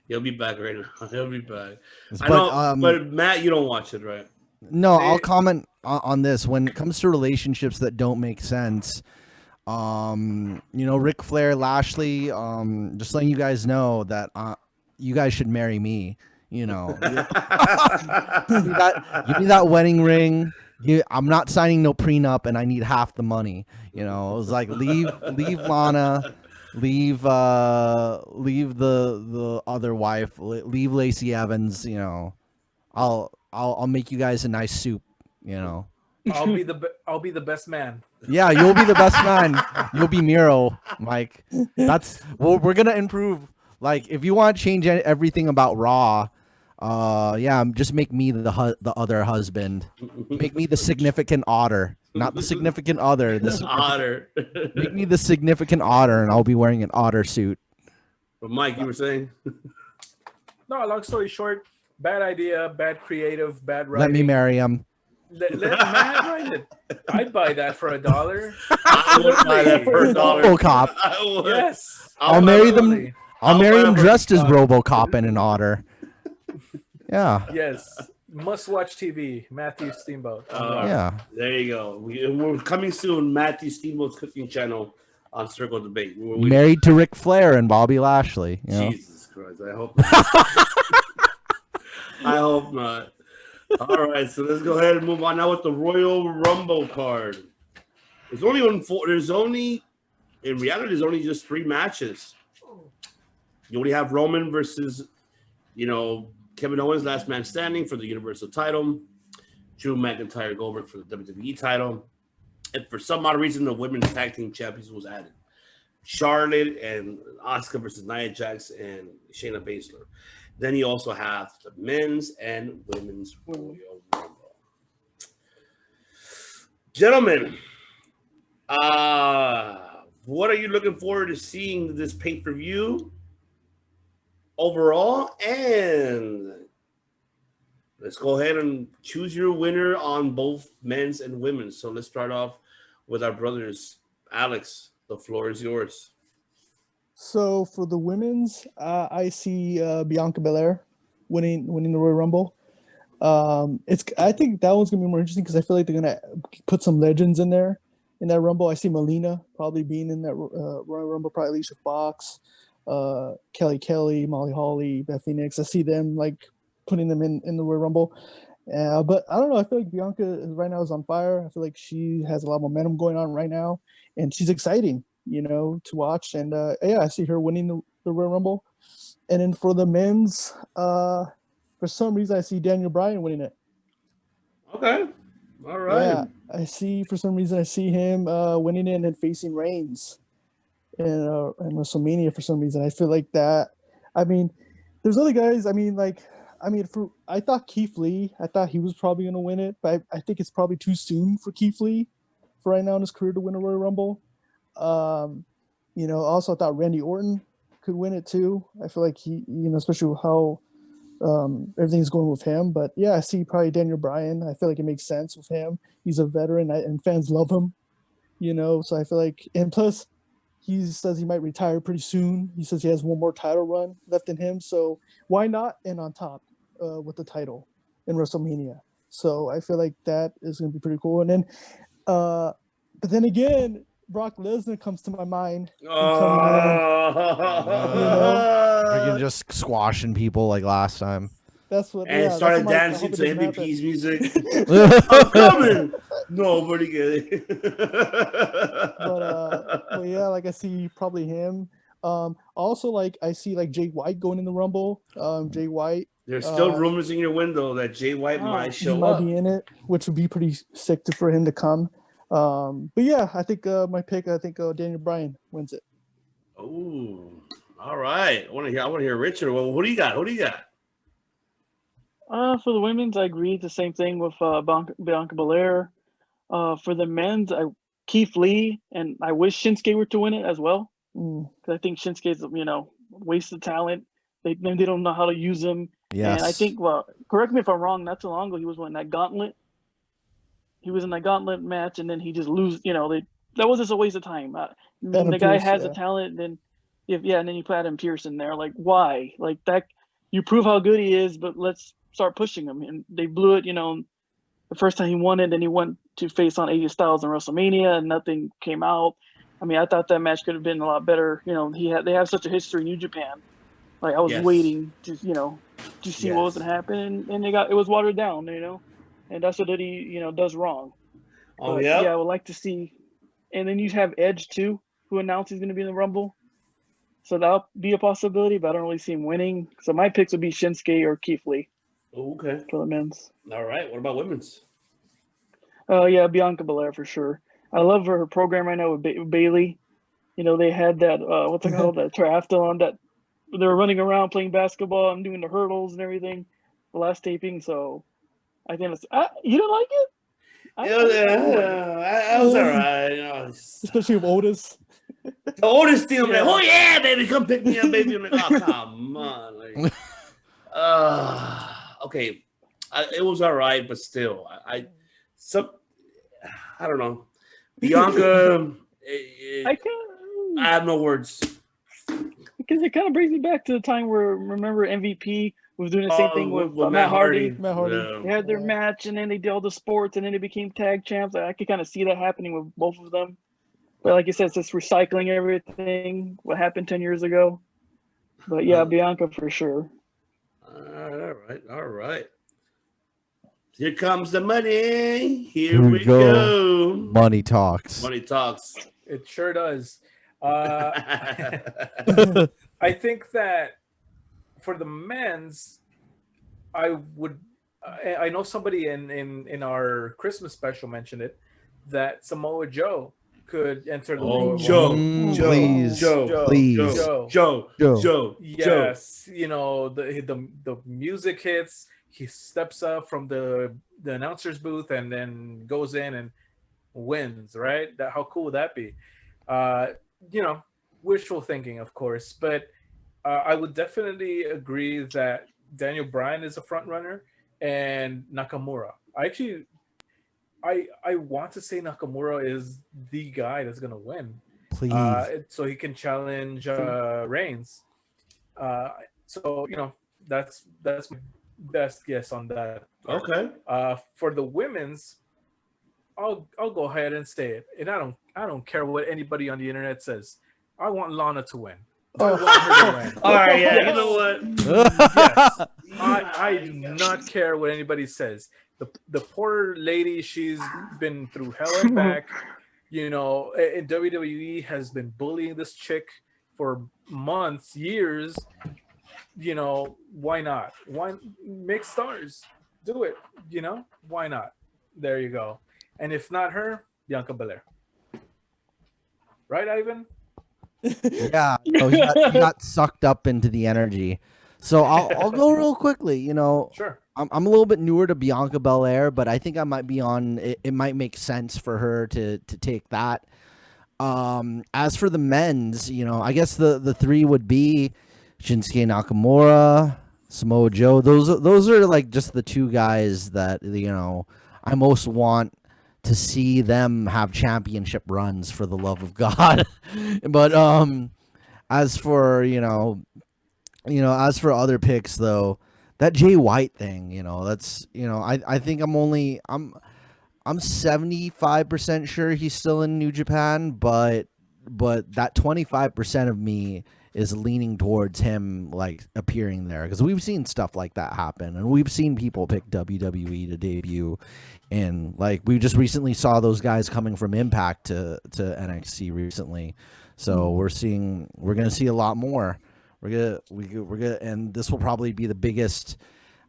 He'll be back right now. He'll be back. But but Matt, you don't watch it, right? No, I'll comment on this. When it comes to relationships that don't make sense, Ric Flair, Lashley, just letting you guys know that you guys should marry me. Give me that wedding ring. I'm not signing no prenup, and I need half the money. It was like leave Lana, leave the other wife, leave Lacey Evans. I'll make you guys a nice soup. I'll be the best man. Yeah, you'll be the best man. You'll be Miro, Mike. We're gonna improve. Like, if you want to change everything about Raw, just make me the other husband. Make me the significant otter, not the significant other. Otter. Make me the significant otter, and I'll be wearing an otter suit. But Mike, you were saying? No, long story short, bad idea, bad creative, bad writing. Let me marry him. Let Matt write it. I'd buy that for $1. I would buy that for $1. RoboCop. I would. Yes. I'll marry them. Absolutely. I'll marry him dressed as RoboCop. RoboCop and an otter. Yeah. Yes. Must watch TV. Matthew Steamboat. Yeah. There you go. We're coming soon. Matthew Steamboat's cooking channel on Circle Debate. Married to Ric Flair and Bobby Lashley. Jesus Christ! I hope not. I hope not. All right, so let's go ahead and move on now with the Royal Rumble card. In reality, there's only just 3 matches. You only have Roman versus, Kevin Owens, last man standing for the Universal title. Drew McIntyre, Goldberg for the WWE title. And for some odd reason, the women's tag team champions was added. Charlotte and Asuka versus Nia Jax and Shayna Baszler. Then you also have the men's and women's Royal Rumble. Gentlemen, what are you looking forward to seeing this pay-per-view overall? And let's go ahead and choose your winner on both men's and women's. So let's start off with our brothers. Alex, the floor is yours. So for the women's, I see Bianca Belair winning the Royal Rumble. I think that one's gonna be more interesting because I feel like they're gonna put some legends in there in that Rumble. I see Melina probably being in that Royal Rumble, probably Alicia Fox, Kelly, Molly Holly, Beth Phoenix. I see them like putting them in the Royal Rumble. But I don't know. I feel like Bianca right now is on fire. I feel like she has a lot of momentum going on right now, and she's exciting, to watch. And I see her winning the Royal Rumble. And then for the men's, for some reason, I see Daniel Bryan winning it. Okay. All right. Yeah, for some reason, I see him winning it and then facing Reigns in WrestleMania for some reason. I feel like that. I mean, there's other guys. I thought Keith Lee, he was probably going to win it, but I think it's probably too soon for Keith Lee for right now in his career to win a Royal Rumble. Also I thought Randy Orton could win it too. I feel like he, especially with how everything's going with him. But yeah, I see probably Daniel Bryan. I feel like it makes sense with him. He's a veteran and fans love him, so I feel like, and plus he says he might retire pretty soon. He says he has one more title run left in him. So why not end on top with the title in WrestleMania? So I feel like that is going to be pretty cool. And then, but then again, Brock Lesnar comes to my mind. Freaking just squashing people like last time. That's what. And yeah, started that's dancing to happen. MVP's music. I'm coming. Nobody get it. But yeah, like I see probably him. Also, like I see like Jay White going in the Rumble. Jay White. There's still rumors in your window that Jay White might show might up. be in it, which would be pretty sick for him to come. But yeah, I think my pick. I think Daniel Bryan wins it. Oh, all right. I want to hear Richard. Well, what do you got? For the women's, I agree. The same thing with Bianca Belair. For the men's, Keith Lee, and I wish Shinsuke were to win it as well. Because I think Shinsuke's wasted talent. They don't know how to use him. Yes. And I think, well, correct me if I'm wrong. Not too long ago, he was in that gauntlet. He was in that gauntlet match, and then he just lose. That was just a waste of time. The guy has a talent, and then you put Adam Pearce in there. Like, why? Like that, you prove how good he is, but let's start pushing him. And they blew it. the first time he won it, then he went to face on AJ Styles in WrestleMania, and nothing came out. I mean, I thought that match could have been a lot better. You know, they have such a history in New Japan. Like I was waiting to see what was gonna happen, and it was watered down. You know, and that's what he does wrong. Oh But, yeah. I would like to see. And then you have Edge too, who announced he's going to be in the Rumble. So that'll be a possibility, but I don't really see him winning. So my picks would be Shinsuke or Keith Lee Okay. for the men's. All right. What about women's? Yeah, Bianca Belair for sure. I love her program right now with Bailey. You know, they had that what's it called, that triathlon that they were running around playing basketball and doing the hurdles and everything. The last taping, so I think it's. You don't like it? I was all right. You know, Especially with Otis. the Otis team, like, oh yeah, baby, come pick me up, baby. I'm like, oh come on, like, okay, it was all right, but still, I don't know, Bianca. I have no words because it kind of brings me back to the time where remember MVP was doing the same thing with Matt Hardy. Matt Hardy. Yeah. They had their match, and then they did all the sports, and then they became tag champs. I could kind of see that happening with both of them. But like you said, it's just recycling everything. What happened 10 years ago. But yeah, Bianca for sure. All right. Here comes the money. Here we go. Money talks. Money talks. It sure does. I think that for the men's, I know somebody in our Christmas special mentioned it, that Samoa Joe could enter the Royal Rumble. Joe. Yes, you know, the music hits. He steps up from the announcer's booth and then goes in and wins. Right? How cool would that be? You know, wishful thinking, of course, but I would definitely agree that Daniel Bryan is a front runner and Nakamura. I want to say Nakamura is the guy that's gonna win. Please. So he can challenge Reigns. So you know that's my best guess on that. Okay. For the women's, I'll go ahead and say it, and I don't care what anybody on the internet says. I want Lana to win. I want her to win. All right. Yeah. You know what? Yes. I do not care what anybody says. The poor lady, she's been through hell and back. You know, and WWE has been bullying this chick for months, years. You know, why not? Why make stars? Do it. You know, why not? There you go. And if not her, Bianca Belair. Right, Ivan? Yeah, no, he got sucked up into the energy. So I'll go real quickly. You know, Sure. I'm a little bit newer to Bianca Belair, but I think I might be on. It might make sense for her to take that. As for the men's, you know, I guess the three would be Shinsuke Nakamura, Samoa Joe. Those are like just the two guys that, you know, I most want to see them have championship runs, for the love of God. But as for as for other picks though, that Jay White thing, you know, that's, you know, I think I'm 75% sure he's still in New Japan, but that 25% of me is leaning towards him like appearing there, because we've seen stuff like that happen, and we've seen people pick WWE to debut, and like we just recently saw those guys coming from Impact to NXT recently, so we're gonna see a lot more. We're gonna, and this will probably be the biggest.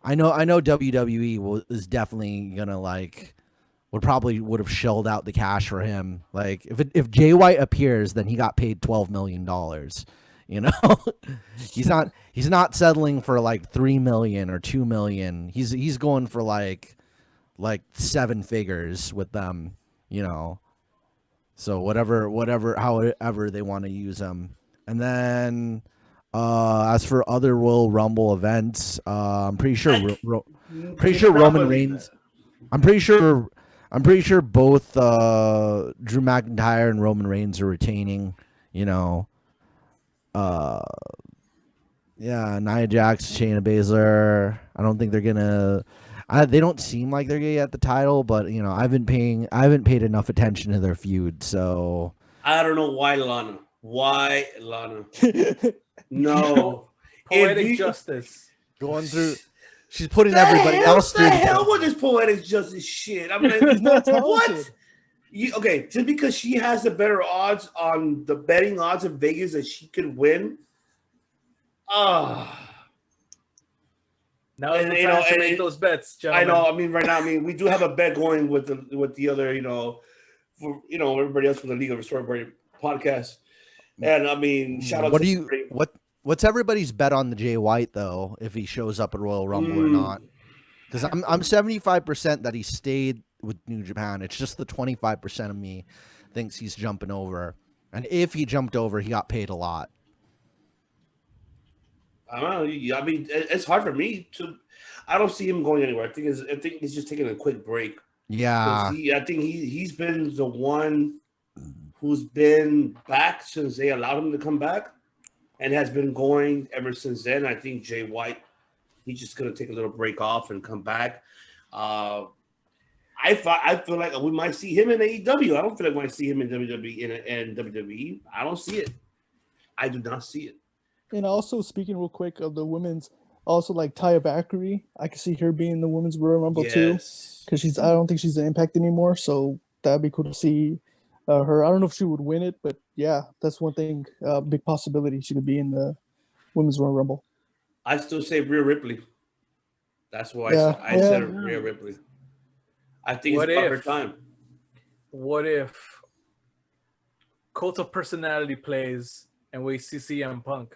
I know WWE is definitely gonna would have shelled out the cash for him. Like if Jay White appears, then he got paid $12 million. You know, he's not settling for like $3 million or $2 million. He's going for like 7 figures with them. You know, so however they want to use him. And then as for other Royal Rumble events, I'm pretty sure Roman Reigns. I'm pretty sure both Drew McIntyre and Roman Reigns are retaining. You know. Nia Jax, Shayna Baszler. I don't think they're gonna. They don't seem like they're gonna get the title, but you know, I haven't paid enough attention to their feud, so I don't know why Lana. Why Lana? No. Poetic justice. going through. She's putting everybody else through. The hell with this poetic justice shit? I'm like, what? Okay, just because she has the better odds on the betting odds in Vegas that she could win. Now it's the time to make those bets, gentlemen. I know. I mean, right now, we do have a bet going with the other, for everybody else from the League of Storyboard podcast. And I mean, shout out. What's everybody's bet on the Jay White though? If he shows up at Royal Rumble or not? Because I'm 75% that he stayed with New Japan. It's just the 25% of me thinks he's jumping over. And if he jumped over, he got paid a lot. I don't know. I mean, it's hard for me to. I don't see him going anywhere. I think he's just taking a quick break. Yeah. I think he's been the one who's been back since they allowed him to come back, and has been going ever since then. I think Jay White, he's just gonna take a little break off and come back. I feel like we might see him in AEW. I don't feel like we might see him in WWE and WWE. I don't see it. I do not see it. And also, speaking real quick of the women's, also like Taya Valkyrie, I can see her being in the women's Royal Rumble too, because I don't think she's an Impact anymore. So that'd be cool to see her. I don't know if she would win it, but yeah, that's one thing. Big possibility she could be in the women's Royal Rumble. I still say Rhea Ripley. That's why I said Rhea Ripley. I think it's about her time. What if Cult of Personality plays and we see CM Punk?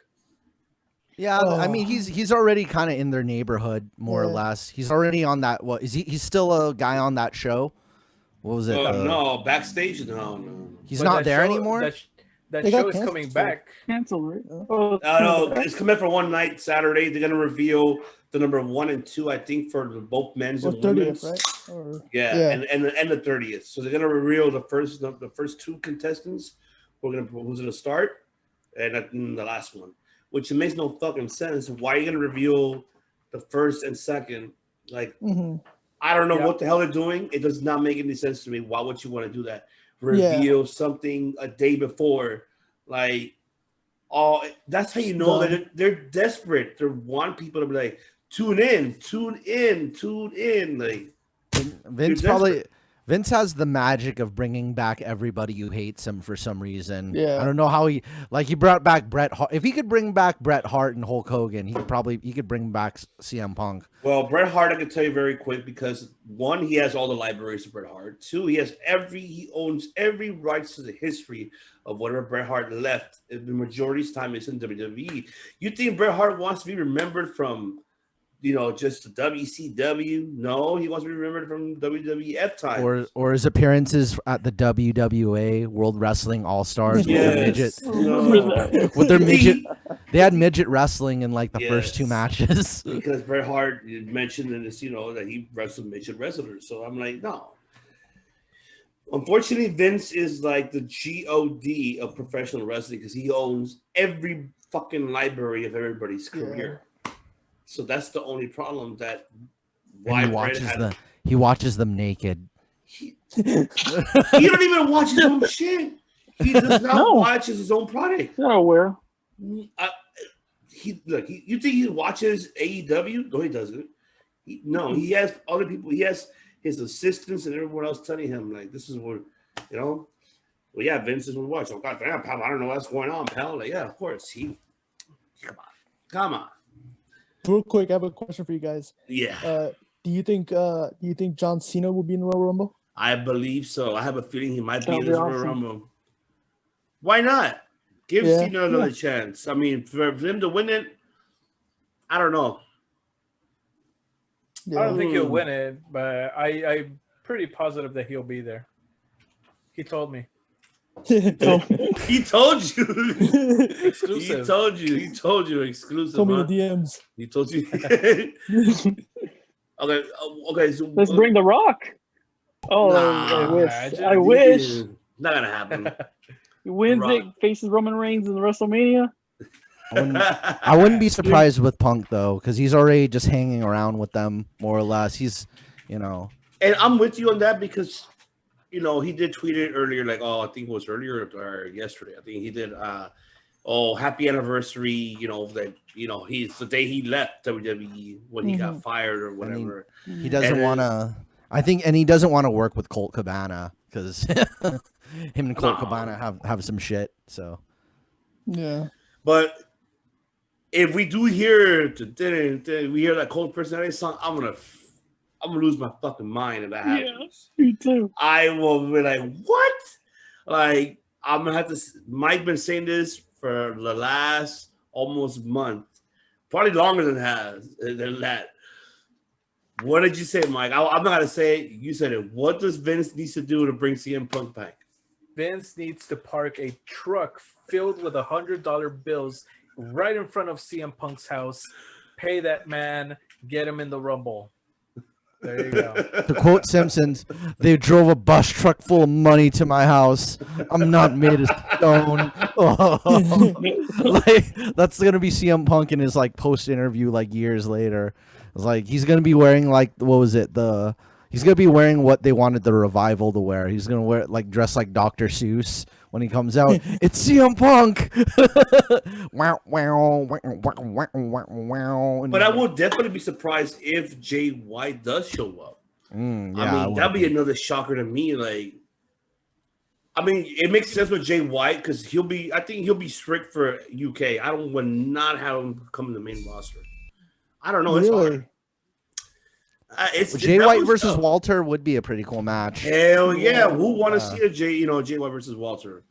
Yeah, I mean he's already kind of in their neighborhood more or less. He's already on that. What is he? He's still a guy on that show. What was it? No, backstage. No. He's not there anymore. That show is coming back. Canceled, right? No, it's coming for one night Saturday. They're gonna reveal the number 1 and 2, I think, for both men's and 30th, women's. right? And the 30th. So they're gonna reveal the first 2 contestants. Who's gonna start, and the last one. Which makes no fucking sense. Why are you gonna reveal the first and second? Like, I don't know what the hell they're doing. It does not make any sense to me. Why would you want to do that? Reveal something a day before, like, that's how you know that they're desperate. They want people to be like, tune in. Like, Vince has the magic of bringing back everybody who hates him for some reason. Yeah. I don't know how he brought back Bret Hart. If he could bring back Bret Hart and Hulk Hogan, he could bring back CM Punk. Well, Bret Hart, I can tell you very quick, because 1, he has all the libraries of Bret Hart. 2, he owns every rights to the history of whatever Bret Hart left. The majority of his time is in WWE. You think Bret Hart wants to be remembered from, just the WCW? No, he wants to be remembered from WWF time. Or his appearances at the WWA World Wrestling All Stars with their midget. They had midget wrestling in like the first 2 matches. Because Bret Hart mentioned in this, that he wrestled midget wrestlers. So I'm like, no. Unfortunately, Vince is like the God of professional wrestling, because he owns every fucking library of everybody's career. So that's the only problem. That why he watches them naked. He don't even watch his own shit. He does not watch his own product. Not aware. You think he watches AEW? No, he doesn't. He has other people. He has his assistants and everyone else telling him, like, this is what, Well, yeah, Vince is what we watch. Oh, God damn, pal, I don't know what's going on, pal. Like, yeah, of course. Come on. Real quick, I have a question for you guys. Yeah. Do you think John Cena will be in the Royal Rumble? I believe so. I have a feeling he might be in the Royal Rumble. Why not? Give Cena another chance. I mean, for him to win it, I don't know. I don't think he'll win it, but I'm pretty positive that he'll be there. He told me. He told you. Exclusive. He told you exclusive. Told me the DMs. He told you. Okay. So let's bring The Rock. Oh, I wish. Not gonna happen. He wins it, faces Roman Reigns in the WrestleMania. I wouldn't be surprised with Punk though, because he's already just hanging around with them more or less. He's, you know. And I'm with you on that because, you know, he did tweet it earlier, like, oh, I think it was earlier or yesterday. I think he did, oh, happy anniversary, you know, that, you know, he's the day he left WWE when he got fired or whatever. I mean, he doesn't want to, I think, and he doesn't want to work with Colt Cabana because him and Colt Cabana have some shit. So, Yeah. But if we do hear we hear that Colt personality song, I'm gonna lose my fucking mind if that happens. Me too. I will be like, what? Like, I'm gonna have to. Mike been saying this for the last almost month, probably longer than that. What did you say, Mike? I'm not gonna say it. You said it. What does Vince needs to do to bring CM Punk back? Vince needs to park a truck filled with $100 bills right in front of CM Punk's house. Pay that man. Get him in the Rumble. There you go. to quote Simpsons, they drove a bus truck full of money to my house. I'm not made of stone. Like, that's gonna be CM Punk in his like post interview like years later. It's like he's gonna be wearing like what was it he's gonna be wearing what they wanted the Revival to wear. He's gonna wear like dress like Dr. Seuss when he comes out. It's CM Punk. Wow, wow, wow, wow, wow, wow. But I will definitely be surprised if Jay White does show up. Yeah, I mean, that'd be another shocker to me. Like, I mean, it makes sense with Jay White because I think he'll be strict for UK. I would not have him come in the main roster. I don't know. It's Really? hard. Jay White versus Walter would be a pretty cool match. Hell yeah! Who want to see a Jay White versus Walter?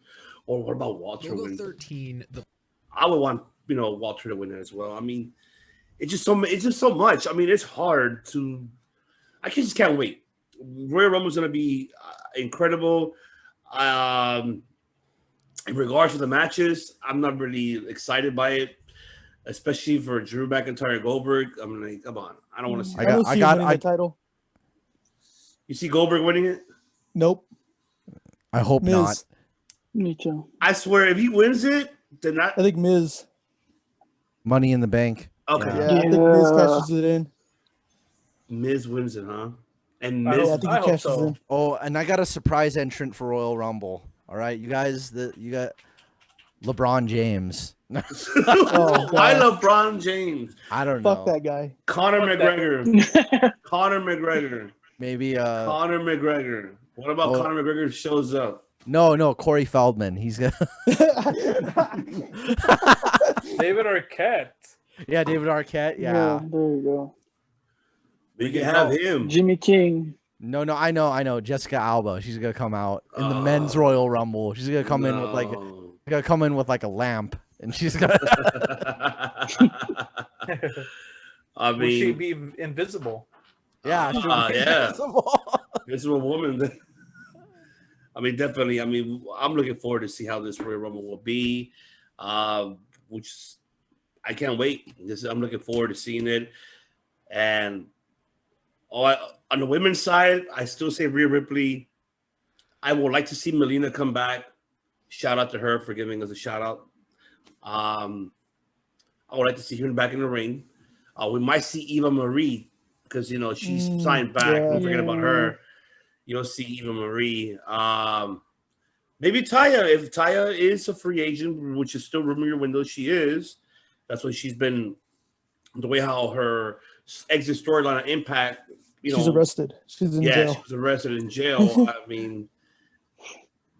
Or what about Walter? Logo 13. I would want Walter to win it as well. I mean, it's just so much. I mean, it's hard to. I just can't wait. Royal Rumble's gonna be incredible. In regards to the matches, I'm not really excited by it, especially for Drew McIntyre and Goldberg. I'm like, come on, I don't want to see. I got the title. You see Goldberg winning it? Nope. I hope Miz. not. Me too. I swear, if he wins it, then I think Miz. Money in the Bank. okay. Yeah, I think Miz cashes it in. Miz wins it, huh? And I Miz, Yeah, I think I he hope cashes so. in. Oh, and I got a surprise entrant for Royal Rumble. All right, you guys, you got LeBron James. Oh, I God. love LeBron James. I don't know. Fuck that guy. Conor McGregor. Conor McGregor. Maybe Conor McGregor. What about Conor McGregor shows up? no, Corey Feldman. He's gonna David Arquette. Yeah, David Arquette. Yeah. There you go. We can have him. Jimmy King. No, I know. Jessica Alba. She's gonna come out in the men's Royal Rumble. She's gonna come in with like a lamp, and she's gonna. I Will she mean, be invisible? Yeah. yeah. This is a woman. I mean, definitely. I mean, I'm looking forward to see how this Royal Rumble will be, which I can't wait. I'm looking forward to seeing it. And on the women's side, I still say Rhea Ripley. I would like to see Melina come back. Shout out to her for giving us a shout out. I would like to see her back in the ring. We might see Eva Marie because she's signed back. Don't forget about her. You'll see Eva Marie. Maybe Taya. If Taya is a free agent, which is still rumor window, she is. That's what she's been. The way how her exit storyline on Impact. She's arrested. She's in jail. She was arrested in jail. I mean,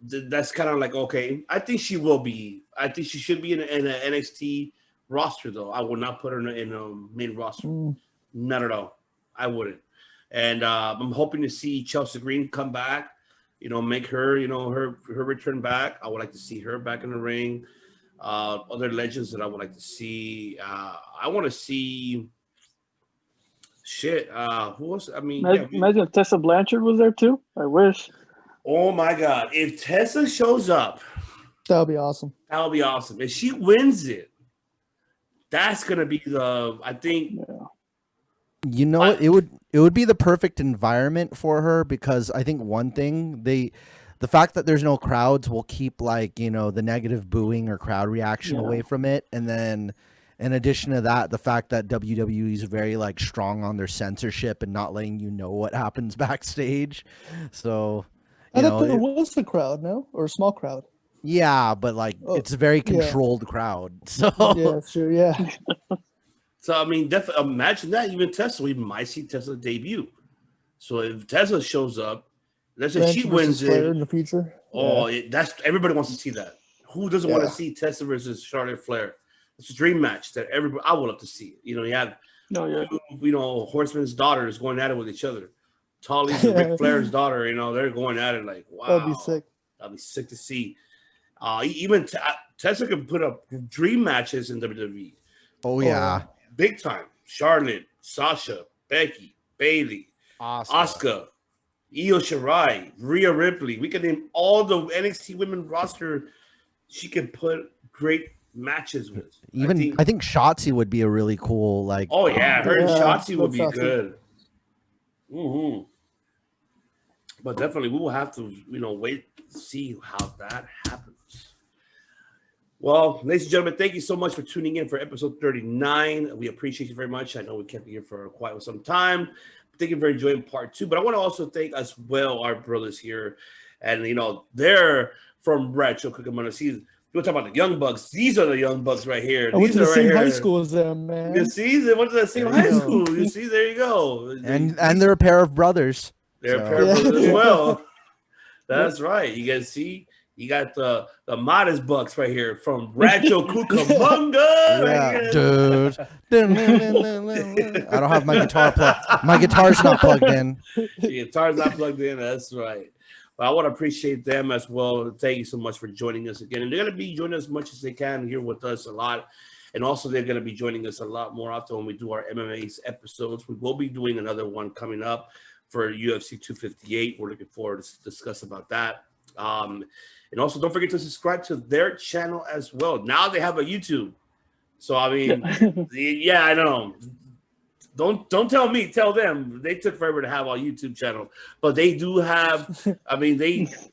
that's kind of like, okay. I think she will be. I think she should be in an NXT roster, though. I would not put her in a main roster. Not at all. I wouldn't. And I'm hoping to see Chelsea Green come back, make her, her return back. I would like to see her back in the ring. Other legends that I would like to see. I want to see who else? I mean, imagine if Tessa Blanchard was there too. I wish. Oh my God. If Tessa shows up, That would be awesome. that'll be awesome. If she wins it, that's gonna be I think It would be the perfect environment for her because I think one thing the fact that there's no crowds will keep like, you know, the negative booing or crowd reaction away from it. And then in addition to that, the fact that WWE is very like strong on their censorship and not letting you know what happens backstage. So, I thought there was a crowd, no? Or a small crowd. yeah, but like it's a very controlled crowd. So yeah, sure, yeah. So I mean, definitely imagine that. Even Tesla, we might see Tesla debut. So if Tesla shows up, let's say she wins it in the future. Oh, that's everybody wants to see that. Who doesn't want to see Tesla versus Charlotte Flair? It's a dream match that everybody. I would love to see. You know, you have Horseman's daughters going at it with each other. Tully's and Ric Flair's daughter. You know, they're going at it like, wow, that'd be sick. That'd be sick to see. Even Tesla can put up dream matches in WWE. Oh yeah, big time. Charlotte, Sasha, Becky, Bayley, Asuka, Io Shirai, Rhea Ripley. We can name all the NXT women roster. She can put great matches with. Even I think Shotzi would be a really cool like. Oh yeah, her and Shotzi would be good. Mm-hmm. But definitely, we will have to, wait to see how that happens. Well, ladies and gentlemen, thank you so much for tuning in for episode 39. We appreciate you very much. I know we kept you here for quite some time. Thank you for enjoying part 2. But I want to also thank as well our brothers here. And, they're from Rancho, Cucamonga. See, we're talking about the Young Bucks. These are the Young Bucks right here. I went to the same high school as them, man. You see, they went to the same high school. You see, there you go. And they're a pair of brothers. They're a pair of brothers as well. That's right. You guys see? You got the modest Bucks right here from Rancho Cucamonga. Yeah, dude. I don't have my guitar plugged. My guitar's not plugged in. The guitar's not plugged in. That's right. But I want to appreciate them as well. Thank you so much for joining us again. And they're going to be joining us as much as they can here with us a lot. And also they're going to be joining us a lot more often when we do our MMA episodes. We will be doing another one coming up for UFC 258. We're looking forward to discuss about that. And also, don't forget to subscribe to their channel as well. Now they have a YouTube. So, I mean, yeah, I know. Don't tell me. Tell them. They took forever to have a YouTube channel. But they do have, I mean,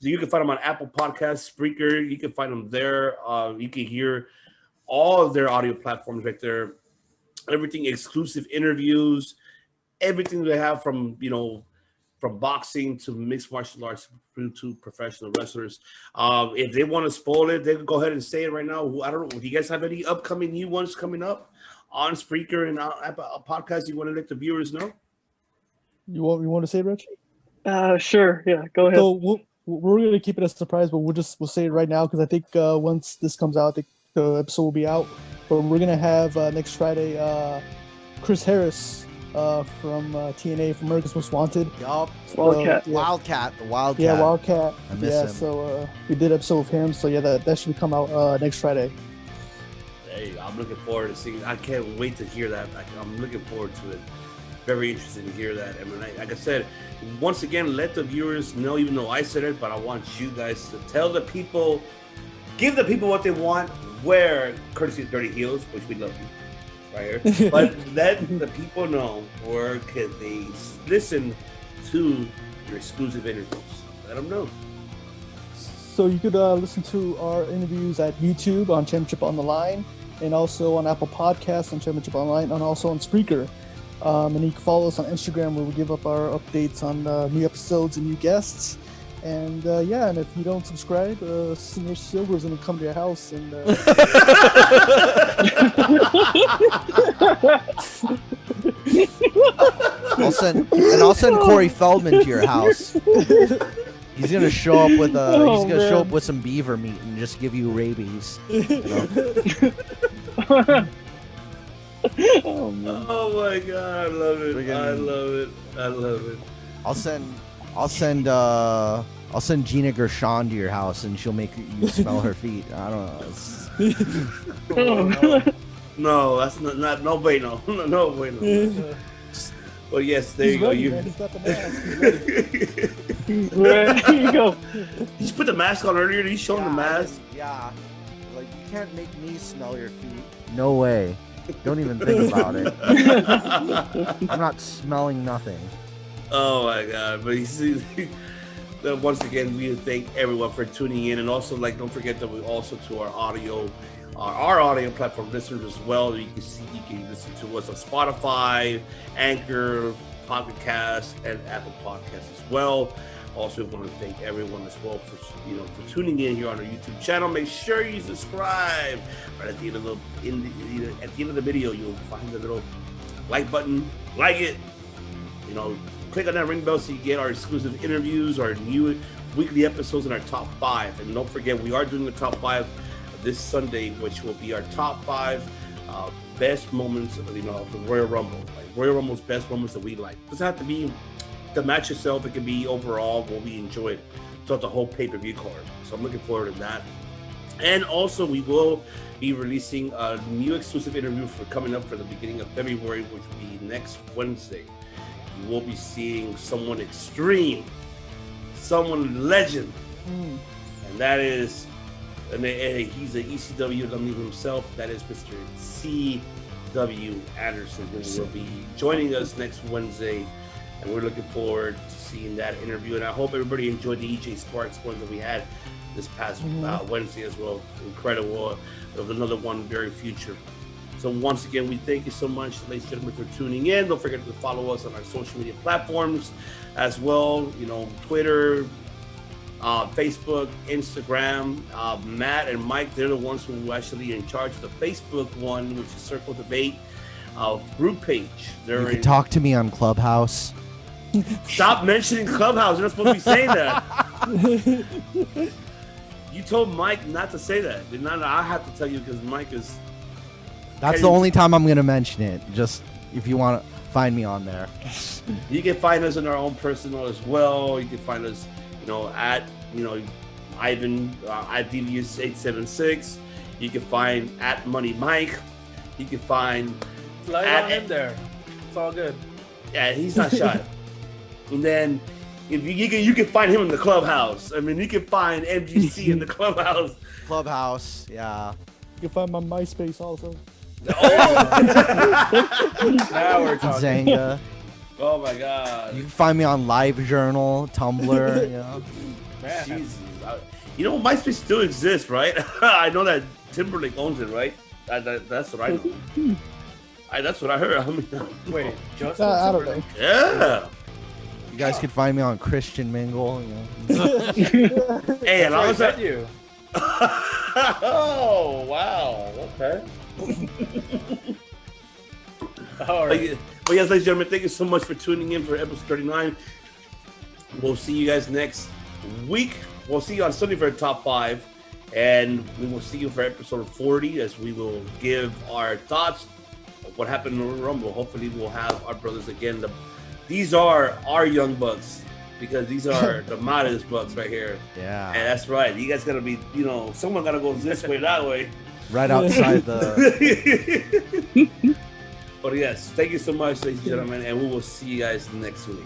you can find them on Apple Podcasts, Spreaker. You can find them there. You can hear all of their audio platforms right there. Everything, exclusive interviews, everything they have from, from boxing to mixed martial arts to professional wrestlers. If they want to spoil it, they can go ahead and say it right now. I don't know. Do you guys have any upcoming new ones coming up on Spreaker and podcast you want to let the viewers know? You want to say it, Rich? Sure. Yeah, go ahead. So we're going to keep it a surprise, but we'll say it right now because I think once this comes out, the episode will be out. But we're going to have next Friday Chris Harris from TNA, from America's Most Wanted. Yup. Wildcat. Yeah. Wildcat. Yeah, Wildcat. I miss him. So we did an episode with him. So yeah, that should come out next Friday. Hey, I'm looking forward to seeing. I can't wait to hear that. I'm looking forward to it. Very interested to hear that. I mean, like I said, once again, let the viewers know, even though I said it, but I want you guys to tell the people, give the people what they want, where, courtesy of Dirty Heels, which we love you. Right here. But let the people know where can they listen to your exclusive interviews. Let them know. So you could listen to our interviews at YouTube on Championship on the Line, and also on Apple Podcasts on Championship Online, and also on Spreaker. And you can follow us on Instagram where we give up our updates on new episodes and new guests. And and if you don't subscribe, Senior Silver is going to come to your house and. I'll send Corey Feldman to your house. He's gonna show up with show up with some beaver meat and just give you rabies. Oh my god, I love it. I love it. I'll send Gina Gershon to your house and she'll make you smell her feet. I don't know. No, that's not no way, no. No way, no. Well, yes, there you go. He's got the mask. There you go. Did you put the mask on earlier? Did you show him the mask? Yeah. Like, you can't make me smell your feet. No way. Don't even think about it. I'm not smelling nothing. Oh my god! But you see, once again, we thank everyone for tuning in, and also don't forget that we also to our audio platform listeners as well. You can listen to us on Spotify, Anchor, Pocket Cast, and Apple Podcasts as well. Also, want to thank everyone as well for tuning in here on our YouTube channel. Make sure you subscribe. Right at the end of the video, you'll find the little like button. Like it. Click on that ring bell so you get our exclusive interviews, our new weekly episodes, and our top 5. And don't forget, we are doing the top 5 this Sunday, which will be our top 5 best moments of the Royal Rumble. Royal Rumble's best moments that we like. It doesn't have to be the match itself. It can be overall what we enjoyed throughout the whole pay-per-view card. So I'm looking forward to that. And also, we will be releasing a new exclusive interview coming up for the beginning of February, which will be next Wednesday. You will be seeing someone extreme, someone legend, and that is, he's an ECW nominee himself. That is Mr. C.W. Anderson, who will be joining us next Wednesday. And we're looking forward to seeing that interview. And I hope everybody enjoyed the EJ Sparks one that we had this past Wednesday as well. Incredible. There's another one very future. So once again, we thank you so much, ladies and gentlemen, for tuning in. Don't forget to follow us on our social media platforms as well. Twitter, Facebook, Instagram. Matt and Mike, they're the ones who are actually in charge of the Facebook one, which is Circle Debate group page. You can talk to me on Clubhouse. Stop mentioning Clubhouse. You're not supposed to be saying that. You told Mike not to say that. I have to tell you because Mike is... That's the only time I'm going to mention it. Just if you want to find me on there. You can find us in our own personal as well. You can find us, at, Ivan, at Devious 876. You can find at Money Mike. You can find... Slide on in there. It's all good. Yeah, he's not shy. And then if you can find him in the Clubhouse. I mean, you can find MGC in the Clubhouse. Clubhouse, yeah. You can find my MySpace also. Now we're talking. Zanga. Oh my God. You can find me on LiveJournal, Tumblr. Man. Jesus. MySpace still exists, right? I know that Timberlake owns it, right? That's what I know. That's what I heard. Wait, just I don't know. Yeah. You guys can find me on Christian Mingle. Hey, and I was at you. Oh wow. Okay. All right. But yes, ladies and gentlemen, thank you so much for tuning in for episode 39. We'll see you guys next week. We'll see you on Sunday for the top 5, and we will see you for episode 40 as we will give our thoughts of what happened in the Rumble. Hopefully, we'll have our brothers again. These are our young bucks because these are the modest bucks right here. Yeah. And that's right. You guys gotta be, someone gotta go this way, that way. Right outside the... But yes, thank you so much, ladies and gentlemen, and we will see you guys next week.